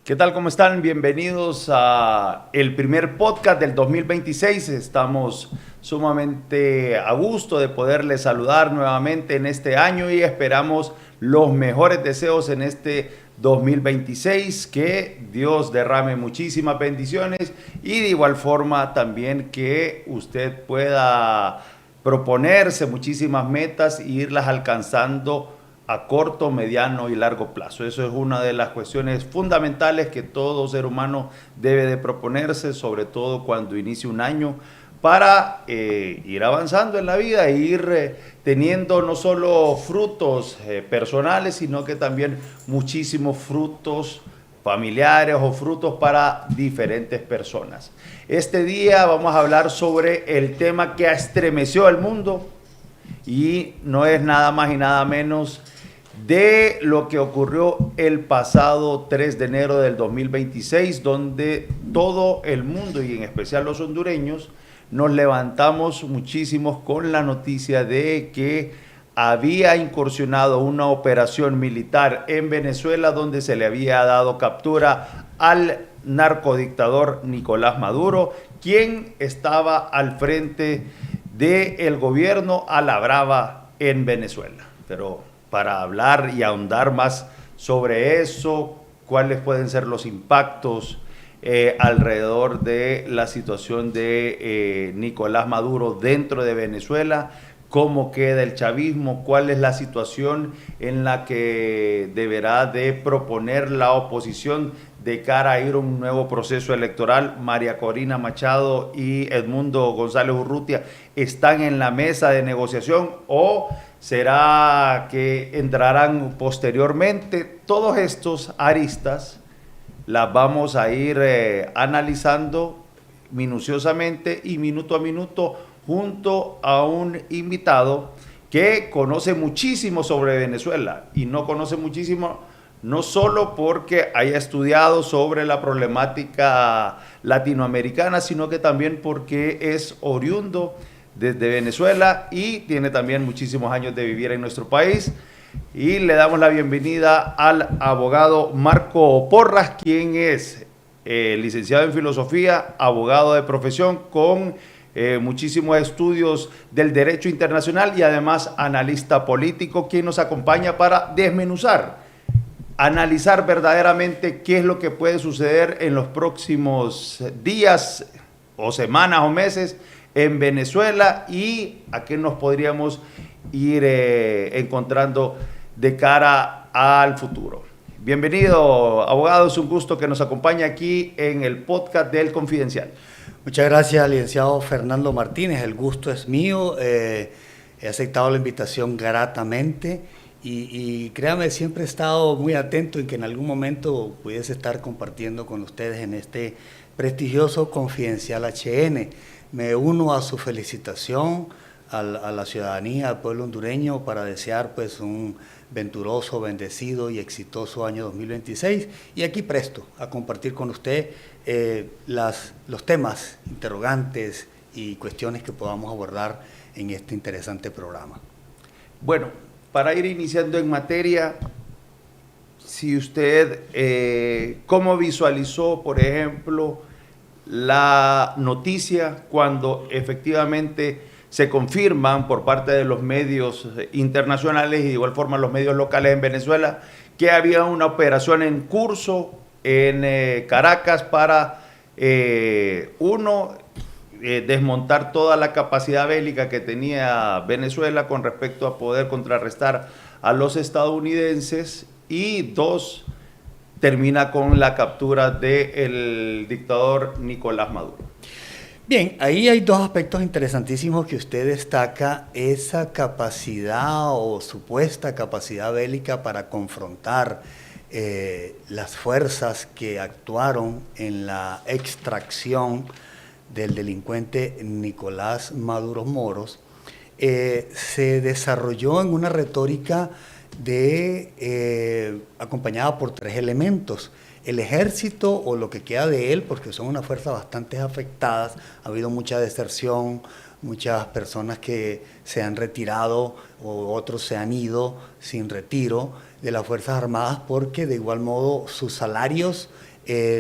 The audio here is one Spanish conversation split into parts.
¿Qué tal? ¿Cómo están? Bienvenidos a el primer podcast del 2026. Estamos sumamente a gusto de poderles saludar nuevamente en este año y esperamos los mejores deseos en este 2026, que Dios derrame muchísimas bendiciones y de igual forma también que usted pueda proponerse muchísimas metas e irlas alcanzando a corto, mediano y largo plazo. Eso es una de las cuestiones fundamentales que todo ser humano debe de proponerse, sobre todo cuando inicia un año, para ir avanzando en la vida e ir teniendo no solo frutos personales, sino que también muchísimos frutos familiares o frutos para diferentes personas. Este día vamos a hablar sobre el tema que estremeció al mundo y no es nada más y nada menos de lo que ocurrió el pasado 3 de enero del 2026, donde todo el mundo y en especial los hondureños nos levantamos muchísimos con la noticia de que había incursionado una operación militar en Venezuela donde se le había dado captura al narcodictador Nicolás Maduro, quien estaba al frente del gobierno a la brava en Venezuela. Pero para hablar y ahondar más sobre eso, cuáles pueden ser los impactos alrededor de la situación de Nicolás Maduro dentro de Venezuela, cómo queda el chavismo, cuál es la situación en la que deberá de proponer la oposición de cara a ir a un nuevo proceso electoral. María Corina Machado y Edmundo González Urrutia están en la mesa de negociación o será que entrarán posteriormente. Todos estos aristas las vamos a ir analizando minuciosamente y minuto a minuto junto a un invitado que conoce muchísimo sobre Venezuela y no conoce muchísimo no solo porque haya estudiado sobre la problemática latinoamericana, sino que también porque es oriundo desde Venezuela y tiene también muchísimos años de vivir en nuestro país. Y le damos la bienvenida al abogado Marco Porras, quien es licenciado en filosofía, abogado de profesión con muchísimos estudios del derecho internacional y además analista político, quien nos acompaña para desmenuzar, analizar verdaderamente qué es lo que puede suceder en los próximos días o semanas o meses en Venezuela y a qué nos podríamos ir encontrando de cara al futuro. Bienvenido, abogado, es un gusto que nos acompañe aquí en el podcast del Confidencial. Muchas gracias, licenciado Fernando Martínez, el gusto es mío, he aceptado la invitación gratamente y créame, siempre he estado muy atento en que en algún momento pudiese estar compartiendo con ustedes en este prestigioso Confidencial HN. Me uno a su felicitación a la ciudadanía, al pueblo hondureño, para desear pues un venturoso, bendecido y exitoso año 2026. Y aquí presto a compartir con usted los temas, interrogantes y cuestiones que podamos abordar en este interesante programa. Bueno, para ir iniciando en materia, si usted, ¿cómo visualizó, por ejemplo, la noticia cuando efectivamente se confirman por parte de los medios internacionales y de igual forma los medios locales en Venezuela que había una operación en curso en Caracas para desmontar toda la capacidad bélica que tenía Venezuela con respecto a poder contrarrestar a los estadounidenses y dos, termina con la captura del dictador Nicolás Maduro? Bien, ahí hay dos aspectos interesantísimos que usted destaca, esa capacidad o supuesta capacidad bélica para confrontar las fuerzas que actuaron en la extracción del delincuente Nicolás Maduro Moros, se desarrolló en una retórica acompañada por tres elementos. El ejército o lo que queda de él, porque son unas fuerzas bastante afectadas, ha habido mucha deserción, muchas personas que se han retirado o otros se han ido sin retiro de las Fuerzas Armadas porque de igual modo sus salarios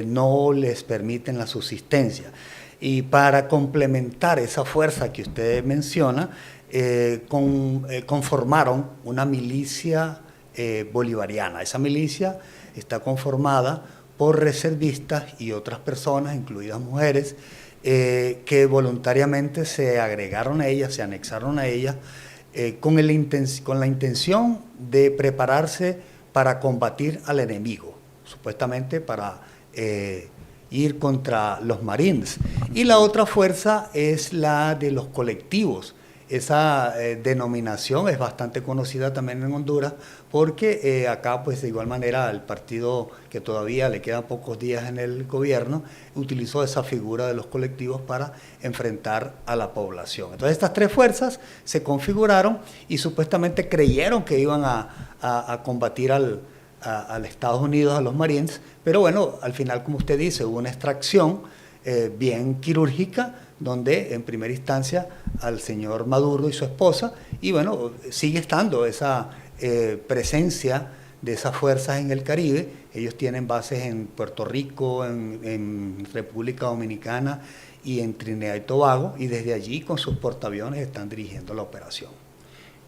no les permiten la subsistencia. Y para complementar esa fuerza que usted menciona, conformaron una milicia bolivariana. Esa milicia está conformada por reservistas y otras personas, incluidas mujeres, que voluntariamente se agregaron a ella, se anexaron a ella, con la intención de prepararse para combatir al enemigo, supuestamente para ir contra los Marines. Y la otra fuerza es la de los colectivos. Esa denominación es bastante conocida también en Honduras porque acá, pues de igual manera, el partido que todavía le quedan pocos días en el gobierno utilizó esa figura de los colectivos para enfrentar a la población. Entonces estas tres fuerzas se configuraron y supuestamente creyeron que iban a combatir al Estados Unidos, a los Marines, pero bueno, al final, como usted dice, hubo una extracción bien quirúrgica, donde en primera instancia al señor Maduro y su esposa, y bueno, sigue estando esa presencia de esas fuerzas en el Caribe. Ellos tienen bases en Puerto Rico, en República Dominicana y en Trinidad y Tobago, y desde allí con sus portaaviones están dirigiendo la operación.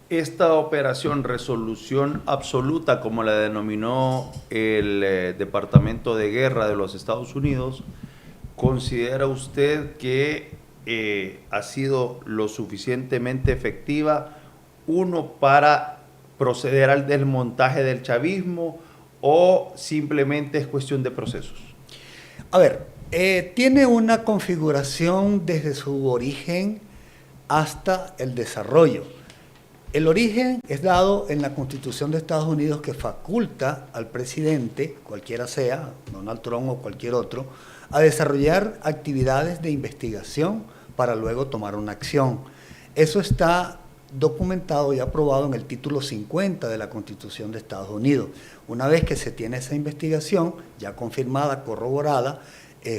Esta operación Resolución Absoluta, como la denominó el Departamento de Guerra de los Estados Unidos, ¿considera usted que ha sido lo suficientemente efectiva, uno, para proceder al desmontaje del chavismo, o simplemente es cuestión de procesos? A ver, tiene una configuración desde su origen hasta el desarrollo. El origen es dado en la Constitución de Estados Unidos, que faculta al presidente, cualquiera sea, Donald Trump o cualquier otro, a desarrollar actividades de investigación para luego tomar una acción. Eso está documentado y aprobado en el título 50 de la Constitución de Estados Unidos. Una vez que se tiene esa investigación, ya confirmada, corroborada,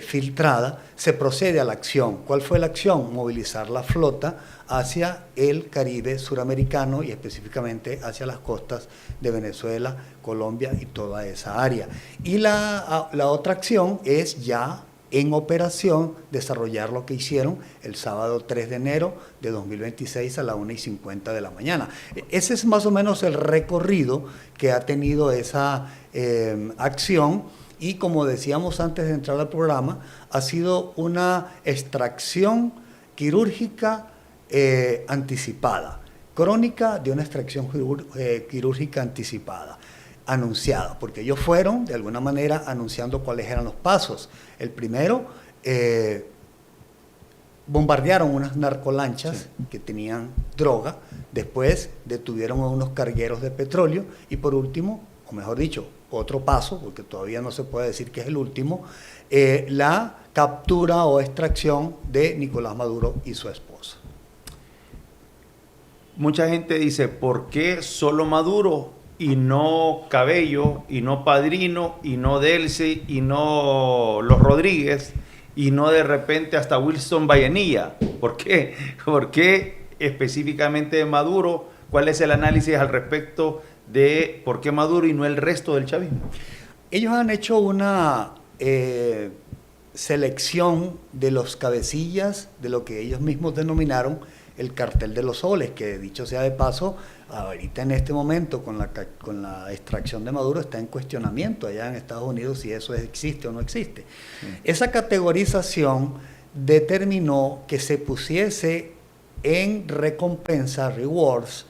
filtrada, se procede a la acción. ¿Cuál fue la acción? Movilizar la flota hacia el Caribe suramericano y específicamente hacia las costas de Venezuela, Colombia y toda esa área. Y la otra acción es ya en operación desarrollar lo que hicieron el sábado 3 de enero de 2026 a la 1:50 de la mañana. Ese es más o menos el recorrido que ha tenido esa acción. Y como decíamos antes de entrar al programa, ha sido una extracción quirúrgica anticipada, crónica de una extracción quirúrgica anticipada, anunciada, porque ellos fueron de alguna manera anunciando cuáles eran los pasos. El primero, bombardearon unas narcolanchas que tenían droga, después detuvieron a unos cargueros de petróleo y por último, o mejor dicho, otro paso, porque todavía no se puede decir que es el último, la captura o extracción de Nicolás Maduro y su esposa. Mucha gente dice, ¿por qué solo Maduro y no Cabello, y no Padrino, y no Delcy, y no los Rodríguez, y no de repente hasta Wilson Vallenilla? ¿Por qué? ¿Por qué específicamente Maduro? ¿Cuál es el análisis al respecto de por qué Maduro y no el resto del chavismo? Ellos han hecho una selección de los cabecillas de lo que ellos mismos denominaron el cartel de los soles, que dicho sea de paso, ahorita en este momento con la extracción de Maduro está en cuestionamiento allá en Estados Unidos si eso existe o no existe. Esa categorización determinó que se pusiese en recompensa, rewards,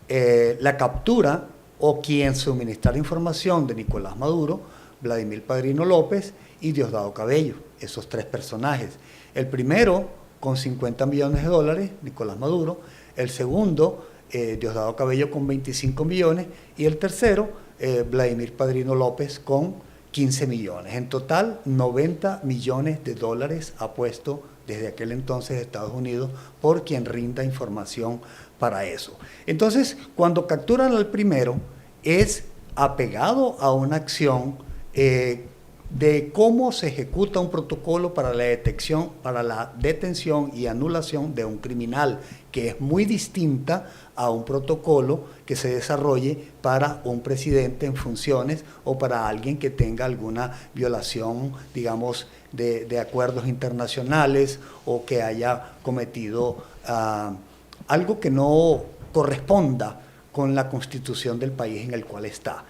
la captura o quien suministrara información de Nicolás Maduro, Vladimir Padrino López y Diosdado Cabello, esos tres personajes. El primero con $50 millones, Nicolás Maduro; el segundo, Diosdado Cabello, con 25 millones, y el tercero, Vladimir Padrino López, con 15 millones. En total, $90 millones ha puesto desde aquel entonces Estados Unidos por quien rinda información para eso. Entonces, cuando capturan al primero, es apegado a una acción de cómo se ejecuta un protocolo para la detención y anulación de un criminal, que es muy distinta a un protocolo que se desarrolle para un presidente en funciones o para alguien que tenga alguna violación, digamos, de acuerdos internacionales o que haya cometido algo que no corresponda con la constitución del país en el cual está.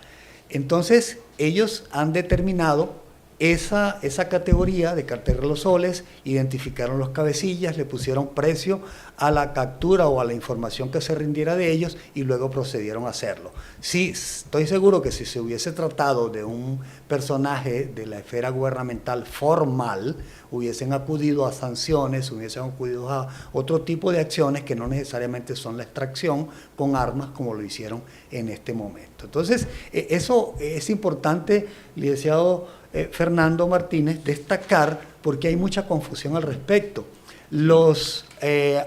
Entonces, ellos han determinado esa categoría de cartera de los soles, identificaron los cabecillas, le pusieron precio a la captura o a la información que se rindiera de ellos y luego procedieron a hacerlo. Sí, estoy seguro que si se hubiese tratado de un personaje de la esfera gubernamental formal, hubiesen acudido a sanciones, hubiesen acudido a otro tipo de acciones que no necesariamente son la extracción con armas como lo hicieron en este momento. Entonces, eso es importante, licenciado Fernando Martínez, destacar, porque hay mucha confusión al respecto. Los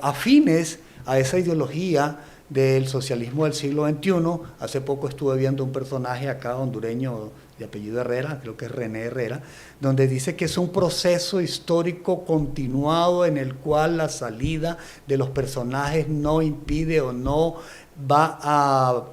afines a esa ideología del socialismo del siglo XXI, hace poco estuve viendo un personaje acá hondureño de apellido Herrera, creo que es René Herrera, donde dice que es un proceso histórico continuado en el cual la salida de los personajes no impide o no va a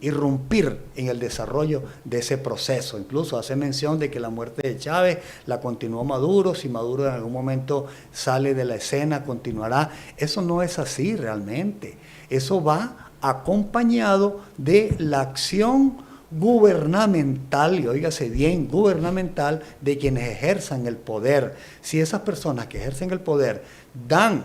irrumpir en el desarrollo de ese proceso. Incluso hace mención de que la muerte de Chávez la continuó Maduro, si Maduro en algún momento sale de la escena, continuará. Eso no es así realmente. Eso va acompañado de la acción gubernamental, y óigase bien, gubernamental, de quienes ejerzan el poder. Si esas personas que ejercen el poder dan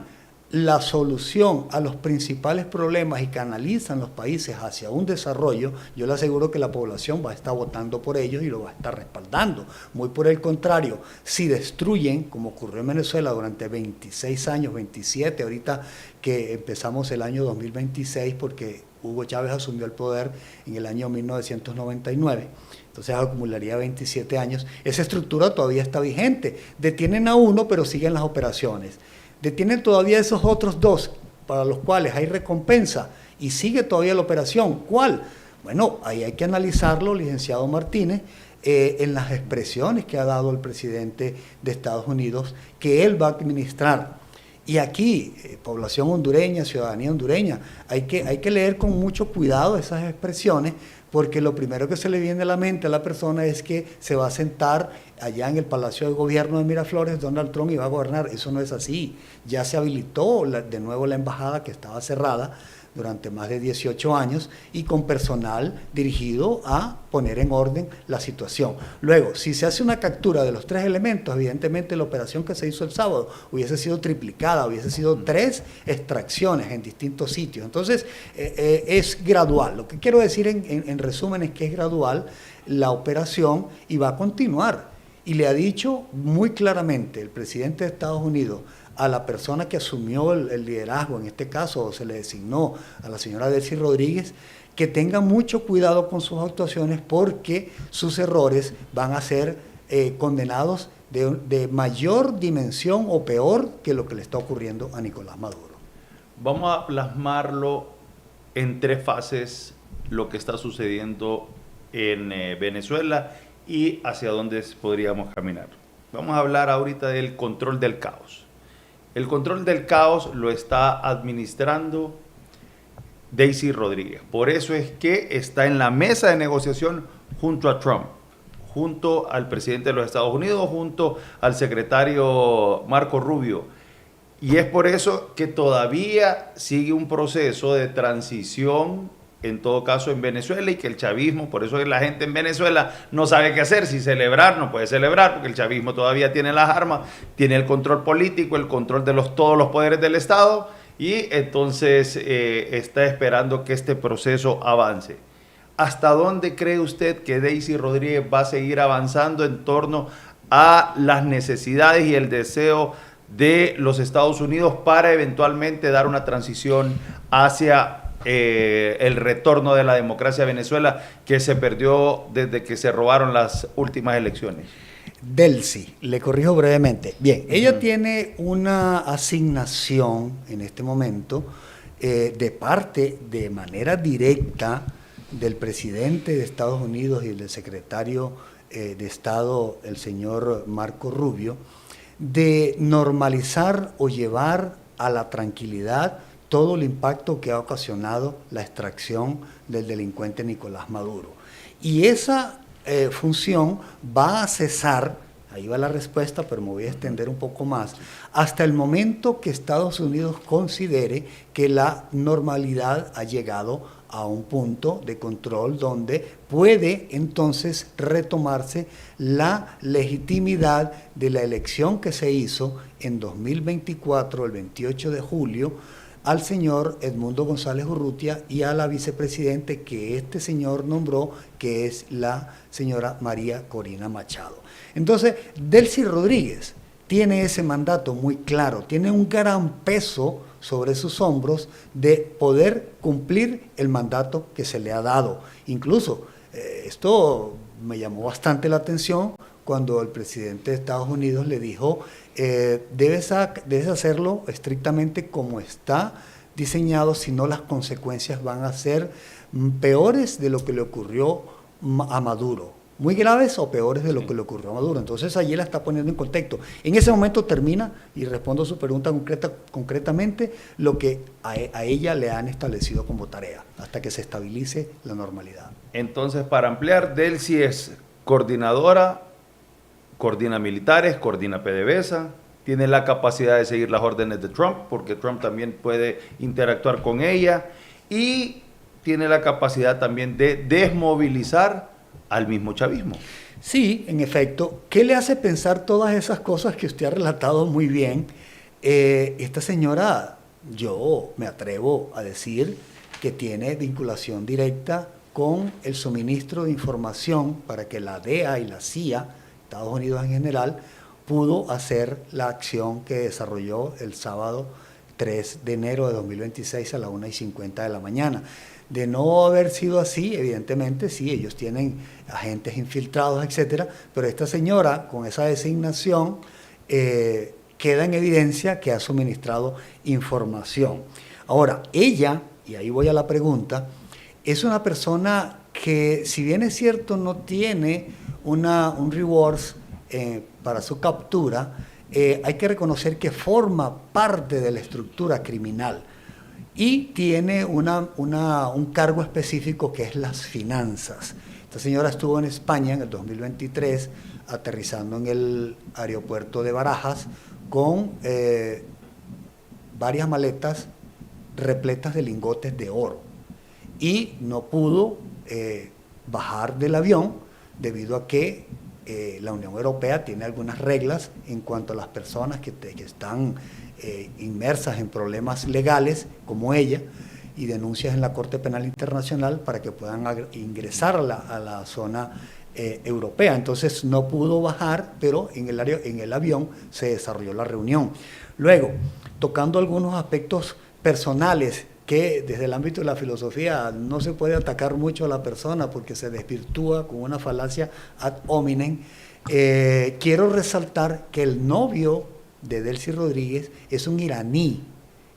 la solución a los principales problemas y canalizan los países hacia un desarrollo, yo le aseguro que la población va a estar votando por ellos y lo va a estar respaldando. Muy por el contrario, si destruyen, como ocurrió en Venezuela durante 26 años, 27, ahorita que empezamos el año 2026, porque Hugo Chávez asumió el poder en el año 1999, entonces acumularía 27 años, esa estructura todavía está vigente. Detienen a uno, pero siguen las operaciones. Detienen todavía esos otros dos para los cuales hay recompensa y sigue todavía la operación. ¿Cuál? Bueno, ahí hay que analizarlo, licenciado Martínez, en las expresiones que ha dado el presidente de Estados Unidos, que él va a administrar. Y aquí, población hondureña, ciudadanía hondureña, hay que leer con mucho cuidado esas expresiones, porque lo primero que se le viene a la mente a la persona es que se va a sentar allá en el Palacio de Gobierno de Miraflores, Donald Trump, y va a gobernar. Eso no es así. Ya se habilitó de nuevo la embajada, que estaba cerrada durante más de 18 años, y con personal dirigido a poner en orden la situación. Luego, si se hace una captura de los tres elementos, evidentemente la operación que se hizo el sábado hubiese sido triplicada, hubiese sido 3 extracciones en distintos sitios. Entonces, es gradual. Lo que quiero decir en resumen es que es gradual la operación y va a continuar. Y le ha dicho muy claramente el presidente de Estados Unidos a la persona que asumió el liderazgo, en este caso se le designó a la señora Delcy Rodríguez, que tenga mucho cuidado con sus actuaciones, porque sus errores van a ser condenados de mayor dimensión o peor que lo que le está ocurriendo a Nicolás Maduro. Vamos a plasmarlo en 3 fases, lo que está sucediendo en Venezuela y hacia dónde podríamos caminar. Vamos a hablar ahorita del control del caos. El control del caos lo está administrando Delcy Rodríguez. Por eso es que está en la mesa de negociación junto a Trump, junto al presidente de los Estados Unidos, junto al secretario Marco Rubio. Y es por eso que todavía sigue un proceso de transición, en todo caso en Venezuela, y que el chavismo, por eso es que la gente en Venezuela no sabe qué hacer, si celebrar, no puede celebrar, porque el chavismo todavía tiene las armas, tiene el control político, el control de todos los poderes del Estado, y entonces está esperando que este proceso avance. ¿Hasta dónde cree usted que Delcy Rodríguez va a seguir avanzando en torno a las necesidades y el deseo de los Estados Unidos para eventualmente dar una transición hacia el retorno de la democracia a Venezuela, que se perdió desde que se robaron las últimas elecciones? Delcy, le corrijo brevemente. Bien, ella tiene una asignación en este momento de parte, de manera directa, del presidente de Estados Unidos y del secretario de Estado, el señor Marco Rubio, de normalizar o llevar a la tranquilidad todo el impacto que ha ocasionado la extracción del delincuente Nicolás Maduro. Y esa función va a cesar, ahí va la respuesta, pero me voy a extender un poco más, hasta el momento que Estados Unidos considere que la normalidad ha llegado a un punto de control donde puede entonces retomarse la legitimidad de la elección que se hizo en 2024, el 28 de julio, al señor Edmundo González Urrutia y a la vicepresidente que este señor nombró, que es la señora María Corina Machado. Entonces, Delcy Rodríguez tiene ese mandato muy claro, tiene un gran peso sobre sus hombros de poder cumplir el mandato que se le ha dado. Incluso, esto me llamó bastante la atención cuando el presidente de Estados Unidos le dijo, debes hacerlo estrictamente como está diseñado, si no las consecuencias van a ser peores de lo que le ocurrió a Maduro. Muy graves o peores de lo que le ocurrió a Maduro. Entonces allí la está poniendo en contexto. En ese momento termina, y respondo a su pregunta concretamente, lo que a ella le han establecido como tarea, hasta que se estabilice la normalidad. Entonces, para ampliar, Delcy es coordinadora, coordina militares, coordina PDVSA, tiene la capacidad de seguir las órdenes de Trump, porque Trump también puede interactuar con ella, y tiene la capacidad también de desmovilizar al mismo chavismo. Sí, en efecto. ¿Qué le hace pensar todas esas cosas que usted ha relatado muy bien? Esta señora, yo me atrevo a decir que tiene vinculación directa con el suministro de información para que la DEA y la CIA, Estados Unidos en general, pudo hacer la acción que desarrolló el sábado 3 de enero de 2026 a la 1:50 de la mañana. De no haber sido así, evidentemente sí, ellos tienen agentes infiltrados, etcétera, pero esta señora, con esa designación, queda en evidencia que ha suministrado información. Ahora, ella, y ahí voy a la pregunta, es una persona que, si bien es cierto, no tiene un reward para su captura, hay que reconocer que forma parte de la estructura criminal. Y tiene un cargo específico que es las finanzas. Esta señora estuvo en España en el 2023, aterrizando en el aeropuerto de Barajas, con varias maletas repletas de lingotes de oro. Y no pudo bajar del avión debido a que la Unión Europea tiene algunas reglas en cuanto a las personas que están inmersas en problemas legales como ella y denuncias en la Corte Penal Internacional para que puedan ingresar a la zona europea. Entonces no pudo bajar, pero en el avión se desarrolló la reunión. Luego, tocando algunos aspectos personales que desde el ámbito de la filosofía no se puede atacar mucho a la persona porque se desvirtúa con una falacia ad hominem, quiero resaltar que el novio de Delcy Rodríguez es un iraní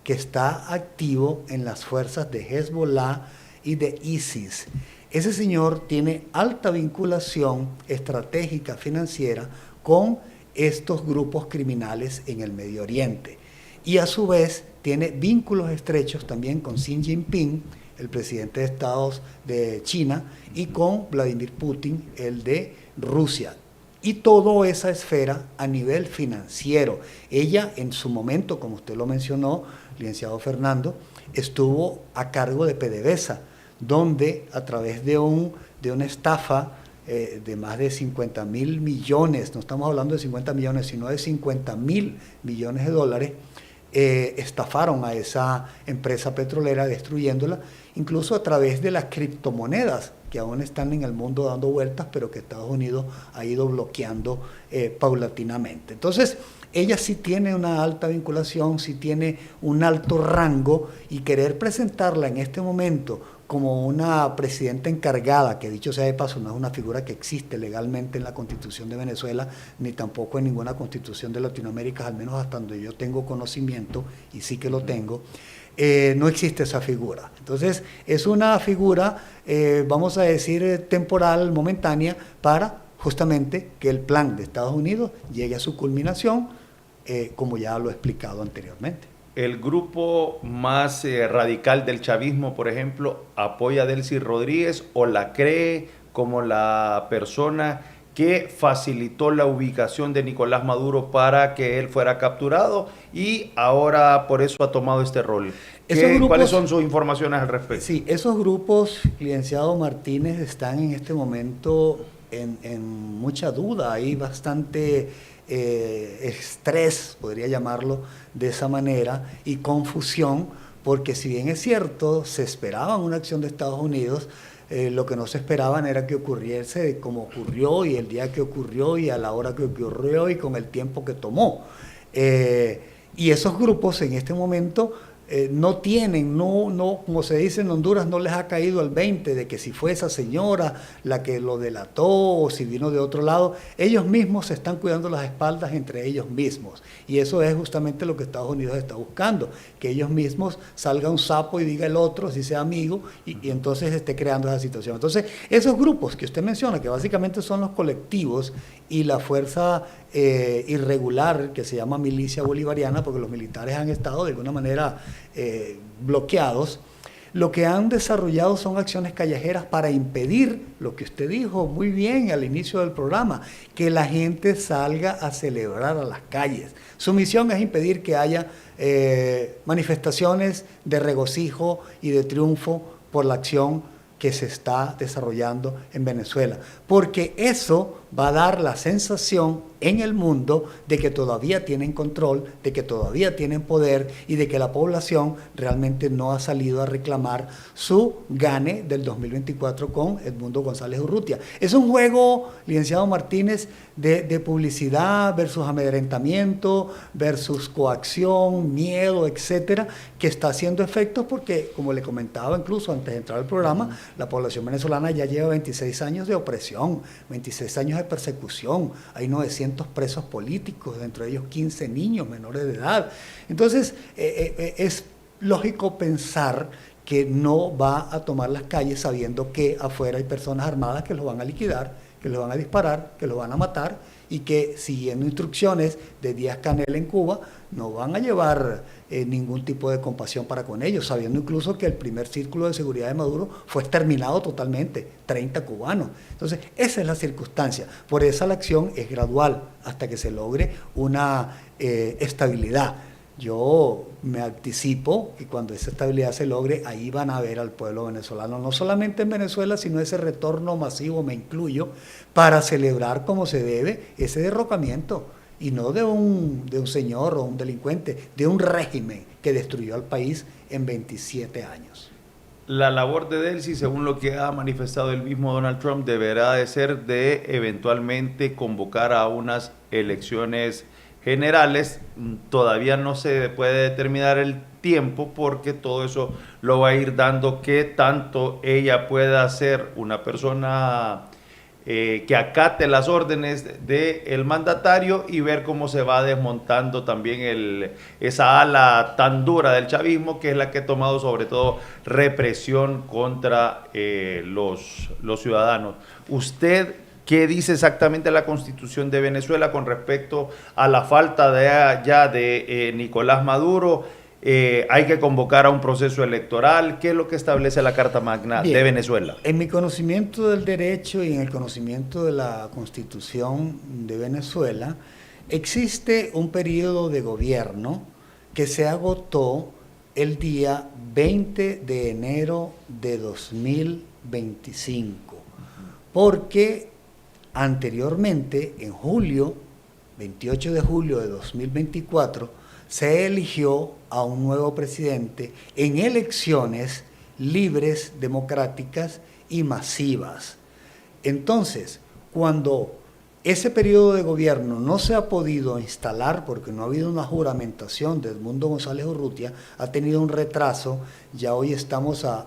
que está activo en las fuerzas de Hezbollah y de ISIS. Ese señor tiene alta vinculación estratégica financiera con estos grupos criminales en el Medio Oriente y a su vez tiene vínculos estrechos también con Xi Jinping, el presidente de Estados de China, y con Vladimir Putin, el de Rusia. Y toda esa esfera a nivel financiero. Ella en su momento, como usted lo mencionó, licenciado Fernando, estuvo a cargo de PDVSA, donde a través de una estafa de más de 50.000 millones, no estamos hablando de 50 millones, sino de 50.000 millones de dólares, estafaron a esa empresa petrolera destruyéndola, incluso a través de las criptomonedas que aún están en el mundo dando vueltas, pero que Estados Unidos ha ido bloqueando paulatinamente. Entonces, ella sí tiene una alta vinculación, sí tiene un alto rango, y querer presentarla en este momento como una presidenta encargada, que dicho sea de paso no es una figura que existe legalmente en la Constitución de Venezuela, ni tampoco en ninguna constitución de Latinoamérica, al menos hasta donde yo tengo conocimiento, y sí que lo tengo, no existe esa figura. Entonces es una figura, vamos a decir, temporal, momentánea, para justamente que el plan de Estados Unidos llegue a su culminación, como ya lo he explicado anteriormente. El grupo más radical del chavismo, por ejemplo, apoya a Delcy Rodríguez o la cree como la persona que facilitó la ubicación de Nicolás Maduro para que él fuera capturado y ahora por eso ha tomado este rol. ¿Cuáles son sus informaciones al respecto? Sí, esos grupos, licenciado Martínez, están en este momento en mucha duda. Hay bastante estrés, podría llamarlo de esa manera, y confusión, porque si bien es cierto, se esperaba una acción de Estados Unidos, lo que no se esperaban era que ocurriese como ocurrió, y el día que ocurrió, y a la hora que ocurrió, y con el tiempo que tomó. Y esos grupos en este momento no tienen, como se dice en Honduras, no les ha caído el 20 de que si fue esa señora la que lo delató o si vino de otro lado. Ellos mismos se están cuidando las espaldas entre ellos mismos, y eso es justamente lo que Estados Unidos está buscando, que ellos mismos salga un sapo y diga el otro, si sea amigo, y entonces esté creando esa situación. Entonces, esos grupos que usted menciona, que básicamente son los colectivos y la fuerza irregular que se llama milicia bolivariana, porque los militares han estado de alguna manera bloqueados, lo que han desarrollado son acciones callejeras para impedir lo que usted dijo muy bien al inicio del programa, que la gente salga a celebrar a las calles. Su misión es impedir que haya manifestaciones de regocijo y de triunfo por la acción que se está desarrollando en Venezuela, porque eso va a dar la sensación en el mundo de que todavía tienen control, de que todavía tienen poder y de que la población realmente no ha salido a reclamar su gane del 2024 con Edmundo González Urrutia. Es un juego, licenciado Martínez, de publicidad versus amedrentamiento, versus coacción, miedo, etcétera, que está haciendo efectos porque, como le comentaba incluso antes de entrar al programa, la población venezolana ya lleva 26 años de opresión, 26 años de persecución, hay 900 presos políticos, dentro de ellos 15 niños menores de edad. Entonces, es lógico pensar que no va a tomar las calles sabiendo que afuera hay personas armadas que los van a liquidar, que los van a disparar, que los van a matar, y que siguiendo instrucciones de Díaz-Canel en Cuba, no van a llevar ningún tipo de compasión para con ellos, sabiendo incluso que el primer círculo de seguridad de Maduro fue exterminado totalmente, 30 cubanos. Entonces, esa es la circunstancia. Por eso la acción es gradual, hasta que se logre una estabilidad. Yo me anticipo que cuando esa estabilidad se logre, ahí van a ver al pueblo venezolano, no solamente en Venezuela, sino ese retorno masivo, me incluyo, para celebrar como se debe ese derrocamiento, y no de un señor o un delincuente, de un régimen que destruyó al país en 27 años. La labor de Delcy, según lo que ha manifestado el mismo Donald Trump, deberá de ser de eventualmente convocar a unas elecciones generales. Todavía no se puede determinar el tiempo porque todo eso lo va a ir dando que tanto ella pueda ser una persona que acate las órdenes del mandatario y ver cómo se va desmontando también esa ala tan dura del chavismo, que es la que ha tomado sobre todo represión contra los ciudadanos. ¿Usted qué dice exactamente la Constitución de Venezuela con respecto a la falta de Nicolás Maduro? ¿Hay que convocar a un proceso electoral? ¿Qué es lo que establece la Carta Magna de Venezuela? En mi conocimiento del derecho y en el conocimiento de la Constitución de Venezuela, existe un periodo de gobierno que se agotó el día 20 de enero de 2025, porque anteriormente, en julio, 28 de julio de 2024, se eligió a un nuevo presidente en elecciones libres, democráticas y masivas. Entonces, cuando ese periodo de gobierno no se ha podido instalar porque no ha habido una juramentación de Edmundo González Urrutia, ha tenido un retraso. Ya hoy estamos a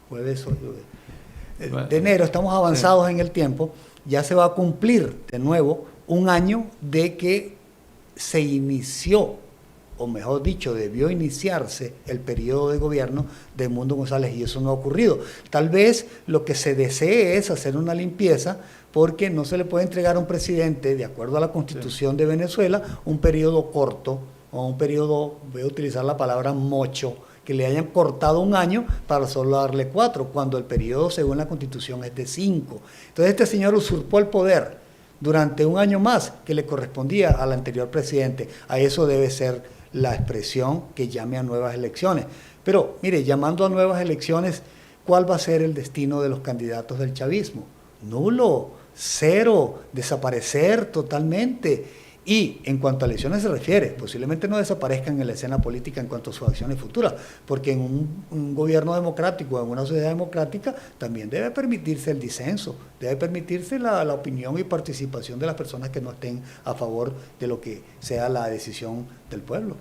jueves de enero, estamos avanzados en el tiempo. Ya se va a cumplir de nuevo un año de que se inició, o mejor dicho, debió iniciarse el periodo de gobierno de Edmundo González, y eso no ha ocurrido. Tal vez lo que se desee es hacer una limpieza porque no se le puede entregar a un presidente, de acuerdo a la Constitución de Venezuela, un periodo corto o un periodo, voy a utilizar la palabra mocho, que le hayan cortado un año para solo darle 4, cuando el periodo según la Constitución es de 5. Entonces este señor usurpó el poder durante un año más que le correspondía al anterior presidente. A eso debe ser la expresión que llame a nuevas elecciones. Pero mire, llamando a nuevas elecciones, ¿cuál va a ser el destino de los candidatos del chavismo? Nulo, cero, desaparecer totalmente. Y en cuanto a elecciones se refiere, posiblemente no desaparezcan en la escena política en cuanto a sus acciones futuras, porque en un gobierno democrático, en una sociedad democrática, también debe permitirse el disenso, debe permitirse la opinión y participación de las personas que no estén a favor de lo que sea la decisión del pueblo.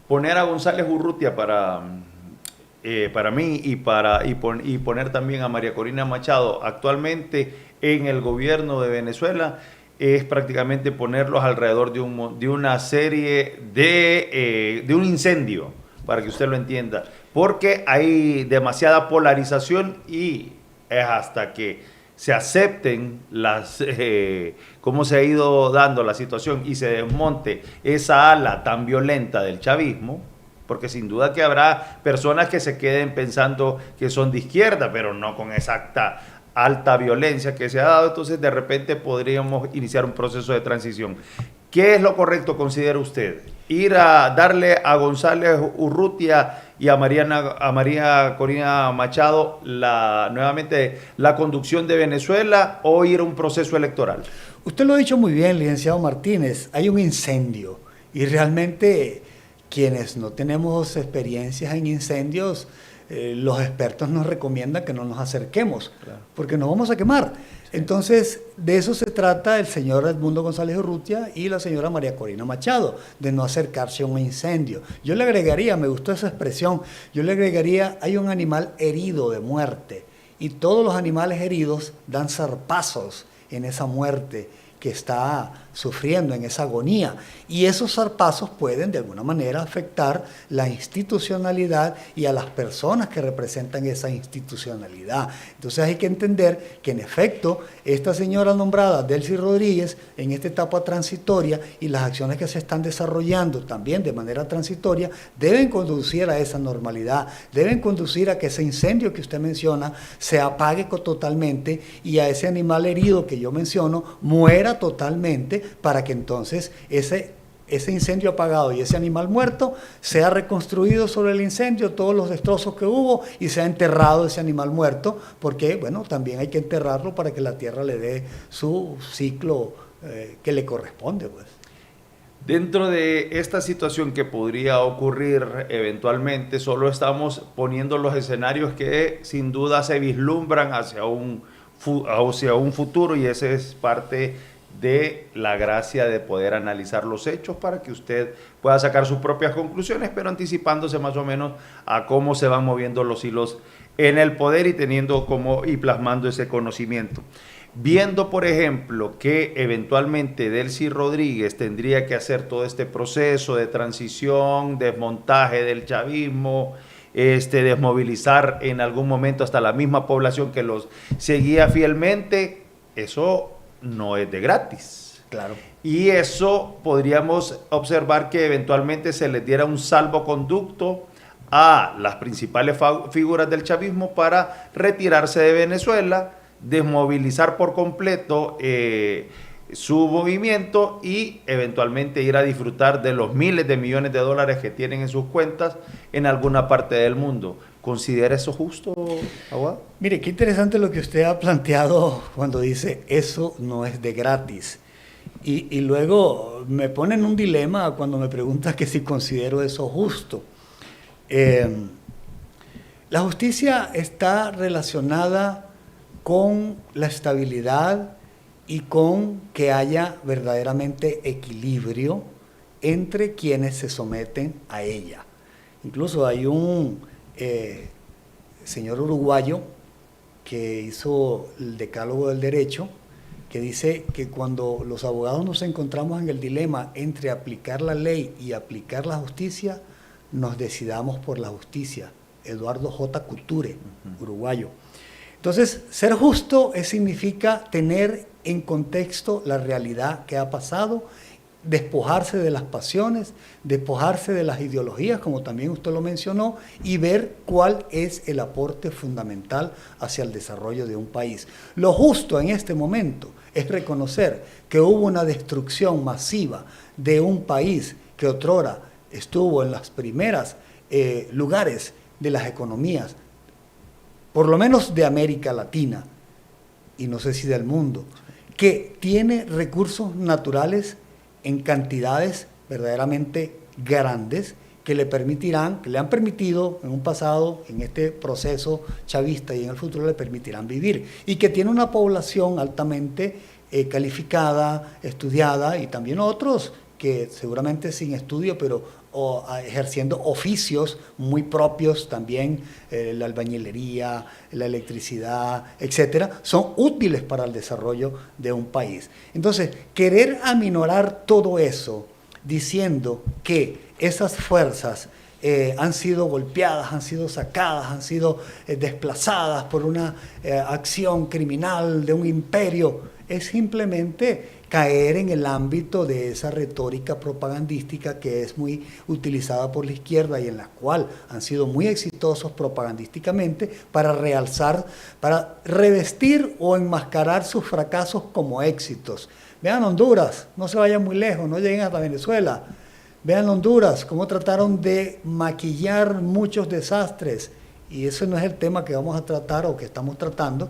Poner a González Urrutia para mí y poner también a María Corina Machado actualmente en el gobierno de Venezuela es prácticamente ponerlos alrededor de una serie de un incendio, para que usted lo entienda, porque hay demasiada polarización y es hasta que se acepten cómo se ha ido dando la situación y se desmonte esa ala tan violenta del chavismo, porque sin duda que habrá personas que se queden pensando que son de izquierda, pero no con exacta alta violencia que se ha dado, entonces de repente podríamos iniciar un proceso de transición. ¿Qué es lo correcto, considera usted? ¿Ir a darle a González Urrutia y a María Corina Machado nuevamente la conducción de Venezuela o ir a un proceso electoral? Usted lo ha dicho muy bien, licenciado Martínez, hay un incendio y realmente quienes no tenemos experiencias en incendios, los expertos nos recomiendan que no nos acerquemos, claro, porque nos vamos a quemar. Sí. Entonces, de eso se trata el señor Edmundo González Urrutia y la señora María Corina Machado, de no acercarse a un incendio. Yo le agregaría, me gustó esa expresión, yo le agregaría, hay un animal herido de muerte, y todos los animales heridos dan zarpazos en esa muerte que está sufriendo, en esa agonía. Y esos zarpazos pueden de alguna manera afectar la institucionalidad y a las personas que representan esa institucionalidad. Entonces hay que entender que en efecto esta señora nombrada, Delcy Rodríguez, en esta etapa transitoria y las acciones que se están desarrollando también de manera transitoria, deben conducir a esa normalidad, deben conducir a que ese incendio que usted menciona se apague totalmente y a ese animal herido que yo menciono muera totalmente, para que entonces ese incendio apagado y ese animal muerto sea reconstruido sobre el incendio, todos los destrozos que hubo, y sea enterrado ese animal muerto, porque bueno, también hay que enterrarlo para que la tierra le dé su ciclo que le corresponde, pues. Dentro de esta situación que podría ocurrir eventualmente, solo estamos poniendo los escenarios que sin duda se vislumbran hacia un futuro, y ese es parte de la gracia de poder analizar los hechos para que usted pueda sacar sus propias conclusiones, pero anticipándose más o menos a cómo se van moviendo los hilos en el poder y plasmando ese conocimiento. Viendo, por ejemplo, que eventualmente Delcy Rodríguez tendría que hacer todo este proceso de transición, desmontaje del chavismo, desmovilizar en algún momento hasta la misma población que los seguía fielmente, eso no es de gratis. Claro. Y eso podríamos observar que eventualmente se les diera un salvoconducto a las principales figuras del chavismo para retirarse de Venezuela, desmovilizar por completo su movimiento y eventualmente ir a disfrutar de los miles de millones de dólares que tienen en sus cuentas en alguna parte del mundo. ¿Considera eso justo, Aguado? Mire, qué interesante lo que usted ha planteado cuando dice eso no es de gratis. Y luego me pone en un dilema cuando me pregunta que si considero eso justo. La justicia está relacionada con la estabilidad y con que haya verdaderamente equilibrio entre quienes se someten a ella. Incluso hay un señor uruguayo que hizo el Decálogo del Derecho, que dice que cuando los abogados nos encontramos en el dilema entre aplicar la ley y aplicar la justicia, nos decidamos por la justicia. Eduardo J. Couture, uruguayo. Entonces, ser justo significa tener en contexto la realidad que ha pasado, despojarse de las pasiones, despojarse de las ideologías, como también usted lo mencionó, y ver cuál es el aporte fundamental hacia el desarrollo de un país. Lo justo en este momento es reconocer que hubo una destrucción masiva de un país que otrora estuvo en los primeros lugares de las economías, por lo menos de América Latina, y no sé si del mundo, que tiene recursos naturales en cantidades verdaderamente grandes que le han permitido en un pasado, en este proceso chavista y en el futuro le permitirán vivir, y que tiene una población altamente calificada, estudiada, y también otros que seguramente sin estudio, pero ejerciendo oficios muy propios también, la albañilería, la electricidad, etcétera, son útiles para el desarrollo de un país. Entonces, querer aminorar todo eso diciendo que esas fuerzas han sido golpeadas, han sido sacadas, han sido desplazadas por una acción criminal de un imperio, es simplemente caer en el ámbito de esa retórica propagandística que es muy utilizada por la izquierda y en la cual han sido muy exitosos propagandísticamente para realzar, para revestir o enmascarar sus fracasos como éxitos. Vean Honduras, no se vayan muy lejos, no lleguen hasta Venezuela. Vean Honduras, cómo trataron de maquillar muchos desastres, y ese no es el tema que vamos a tratar o que estamos tratando,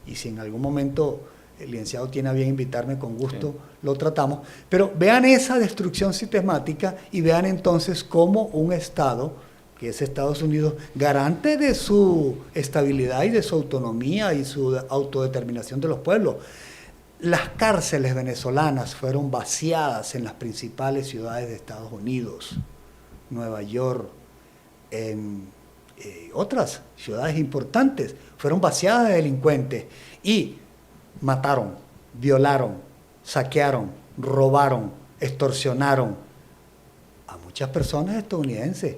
y si en algún momento el licenciado tiene a bien invitarme, con gusto lo tratamos, pero vean esa destrucción sistemática y vean entonces cómo un Estado, que es Estados Unidos, garante de su estabilidad y de su autonomía y su autodeterminación de los pueblos. Las cárceles venezolanas fueron vaciadas en las principales ciudades de Estados Unidos, Nueva York, otras ciudades importantes, fueron vaciadas de delincuentes y mataron, violaron, saquearon, robaron, extorsionaron a muchas personas estadounidenses.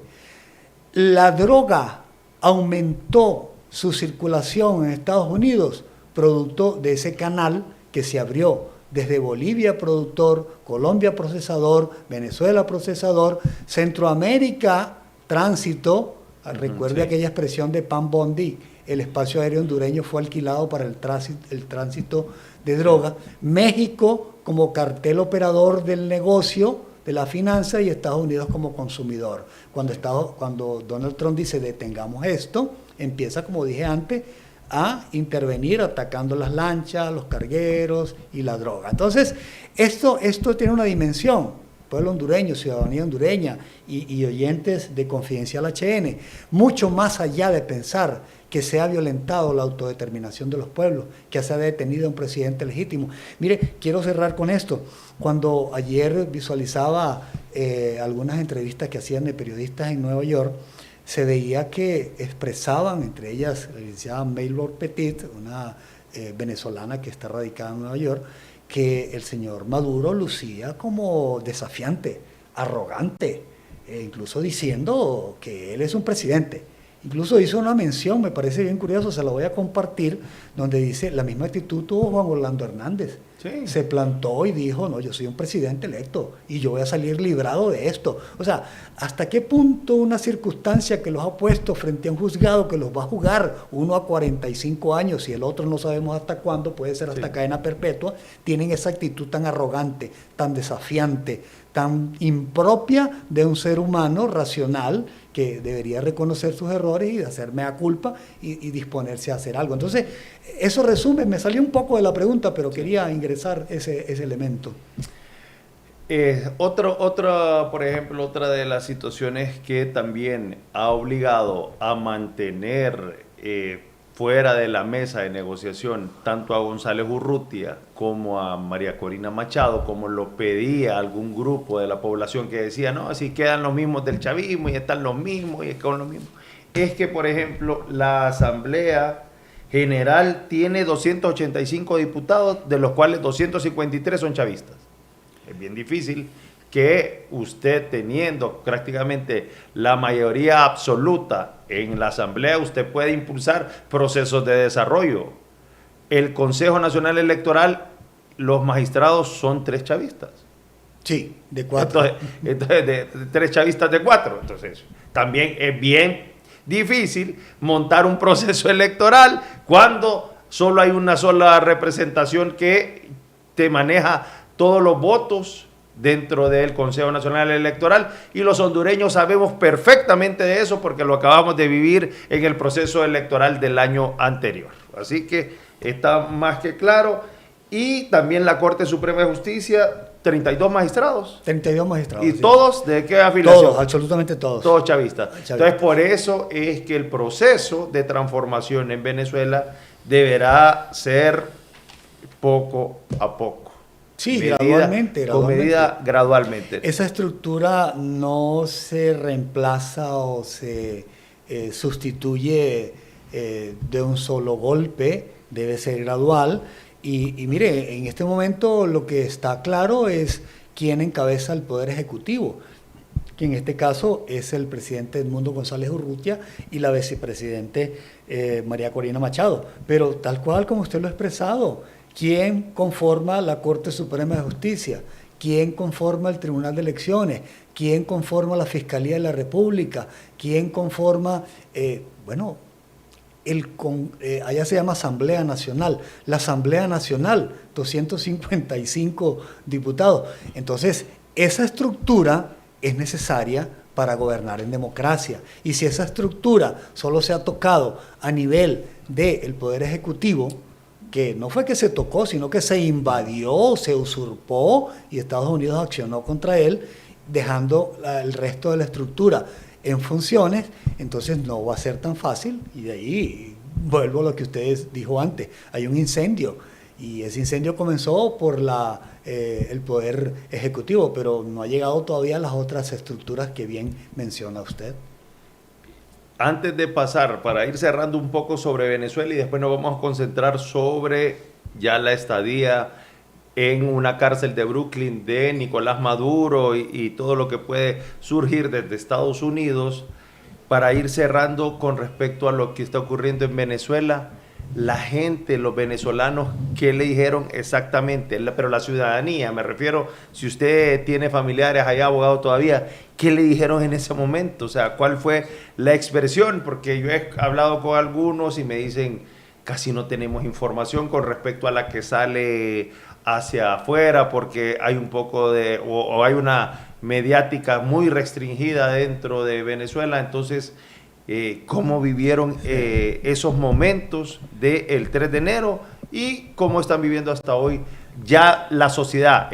La droga aumentó su circulación en Estados Unidos, producto de ese canal que se abrió desde Bolivia productor, Colombia procesador, Venezuela procesador, Centroamérica tránsito. Recuerde aquella expresión de Pam Bondi, el espacio aéreo hondureño fue alquilado para el tránsito de droga. México como cartel operador del negocio, de la finanza, y Estados Unidos como consumidor. Cuando Donald Trump dice detengamos esto, empieza, como dije antes, a intervenir atacando las lanchas, los cargueros y la droga. Entonces, esto tiene una dimensión. Pueblo hondureño, ciudadanía hondureña y oyentes de Confidencial HN, mucho más allá de pensar que se ha violentado la autodeterminación de los pueblos, que se ha detenido a un presidente legítimo. Mire, quiero cerrar con esto. Cuando ayer visualizaba algunas entrevistas que hacían de periodistas en Nueva York, se veía que expresaban, entre ellas la licenciada Maylor Petit, una venezolana que está radicada en Nueva York, que el señor Maduro lucía como desafiante, arrogante, incluso diciendo que él es un presidente. Incluso hizo una mención, me parece bien curioso, se la voy a compartir, donde dice, la misma actitud tuvo Juan Orlando Hernández. Sí. Se plantó y dijo, no, yo soy un presidente electo y yo voy a salir librado de esto. O sea, ¿hasta qué punto una circunstancia que los ha puesto frente a un juzgado que los va a juzgar, uno a 45 años y el otro no sabemos hasta cuándo, puede ser hasta cadena perpetua, tienen esa actitud tan arrogante, tan desafiante, tan impropia de un ser humano racional que debería reconocer sus errores y hacer mea culpa y disponerse a hacer algo? Entonces, eso resume, me salió un poco de la pregunta, pero quería ingresar ese elemento. Por ejemplo, otra de las situaciones que también ha obligado a mantener fuera de la mesa de negociación tanto a González Urrutia como a María Corina Machado, como lo pedía algún grupo de la población que decía, no, así quedan los mismos del chavismo y están los mismos y con los mismos, es que, por ejemplo, la Asamblea General tiene 285 diputados, de los cuales 253 son chavistas. Es bien difícil que usted, teniendo prácticamente la mayoría absoluta en la Asamblea, usted pueda impulsar procesos de desarrollo. El Consejo Nacional Electoral los magistrados son 3 chavistas. Sí, de 4. Entonces de 3 chavistas de 4. Entonces, también es bien difícil montar un proceso electoral cuando solo hay una sola representación que te maneja todos los votos dentro del Consejo Nacional Electoral, y los hondureños sabemos perfectamente de eso porque lo acabamos de vivir en el proceso electoral del año anterior. Así que está más que claro. Y también la Corte Suprema de Justicia, 32 magistrados. 32 magistrados. ¿Y sí, todos de qué afiliación? Todos, absolutamente todos. Todos chavistas. Entonces, por eso es que el proceso de transformación en Venezuela deberá ser poco a poco. Sí, gradualmente. Con medida gradualmente. Esa estructura no se reemplaza o se sustituye de un solo golpe, debe ser gradual. Y mire, en este momento lo que está claro es quién encabeza el Poder Ejecutivo, que en este caso es el presidente Edmundo González Urrutia y la vicepresidente María Corina Machado. Pero tal cual como usted lo ha expresado, ¿quién conforma la Corte Suprema de Justicia? ¿Quién conforma el Tribunal de Elecciones? ¿Quién conforma la Fiscalía de la República? ¿Quién conforma, allá se llama Asamblea Nacional, la Asamblea Nacional, 255 diputados? Entonces, esa estructura es necesaria para gobernar en democracia. Y si esa estructura solo se ha tocado a nivel del Poder Ejecutivo, que no fue que se tocó, sino que se invadió, se usurpó, y Estados Unidos accionó contra él, dejando el resto de la estructura en funciones, entonces no va a ser tan fácil. Y de ahí vuelvo a lo que ustedes dijo antes, hay un incendio, y ese incendio comenzó por el Poder Ejecutivo, pero no ha llegado todavía a las otras estructuras que bien menciona usted. Antes de pasar, para ir cerrando un poco sobre Venezuela, y después nos vamos a concentrar sobre ya la estadía en una cárcel de Brooklyn de Nicolás Maduro y todo lo que puede surgir desde Estados Unidos, para ir cerrando con respecto a lo que está ocurriendo en Venezuela, la gente, los venezolanos, ¿qué le dijeron exactamente? Pero la ciudadanía, me refiero, si usted tiene familiares allá, abogados todavía, ¿qué le dijeron en ese momento? O sea, ¿cuál fue la expresión? Porque yo he hablado con algunos y me dicen, casi no tenemos información con respecto a la que sale hacia afuera, porque hay un poco de, o hay una mediática muy restringida dentro de Venezuela. Entonces, cómo vivieron esos momentos del 3 de enero y cómo están viviendo hasta hoy ya la sociedad,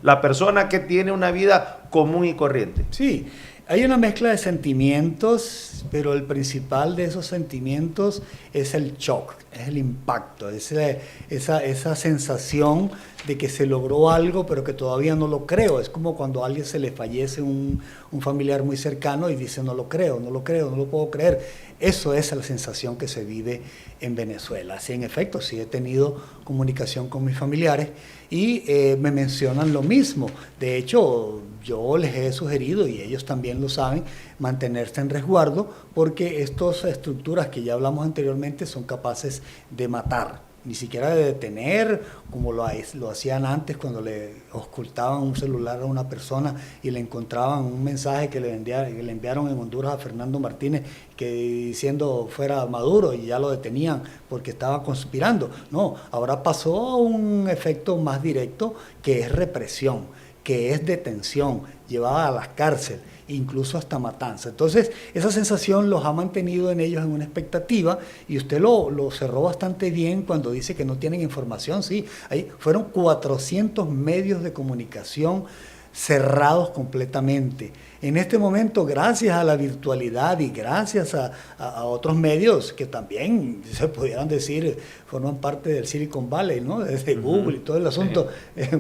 la persona que tiene una vida común y corriente. Sí, hay una mezcla de sentimientos, pero el principal de esos sentimientos es el shock, es el impacto, es esa sensación de que se logró algo, pero que todavía no lo creo. Es como cuando a alguien se le fallece un familiar muy cercano y dice, no lo creo, no lo puedo creer. Eso es la sensación que se vive en Venezuela. Sí, en efecto, sí he tenido comunicación con mis familiares y me mencionan lo mismo. De hecho, yo les he sugerido, y ellos también lo saben, mantenerse en resguardo, porque estas estructuras que ya hablamos anteriormente son capaces de matar. Ni siquiera de detener, como lo hacían antes cuando le ocultaban un celular a una persona y le encontraban un mensaje que le enviaron en Honduras a Fernando Martínez que diciendo fuera Maduro, y ya lo detenían porque estaba conspirando. No, ahora pasó a un efecto más directo, que es represión, que es detención, llevada a la cárcel, incluso hasta matanza. Entonces, esa sensación los ha mantenido en ellos en una expectativa, y usted lo cerró bastante bien cuando dice que no tienen información. Sí, ahí fueron 400 medios de comunicación cerrados completamente. En este momento, gracias a la virtualidad y gracias a otros medios que también se pudieran decir forman parte del Silicon Valley, ¿no? Desde Google y todo el asunto,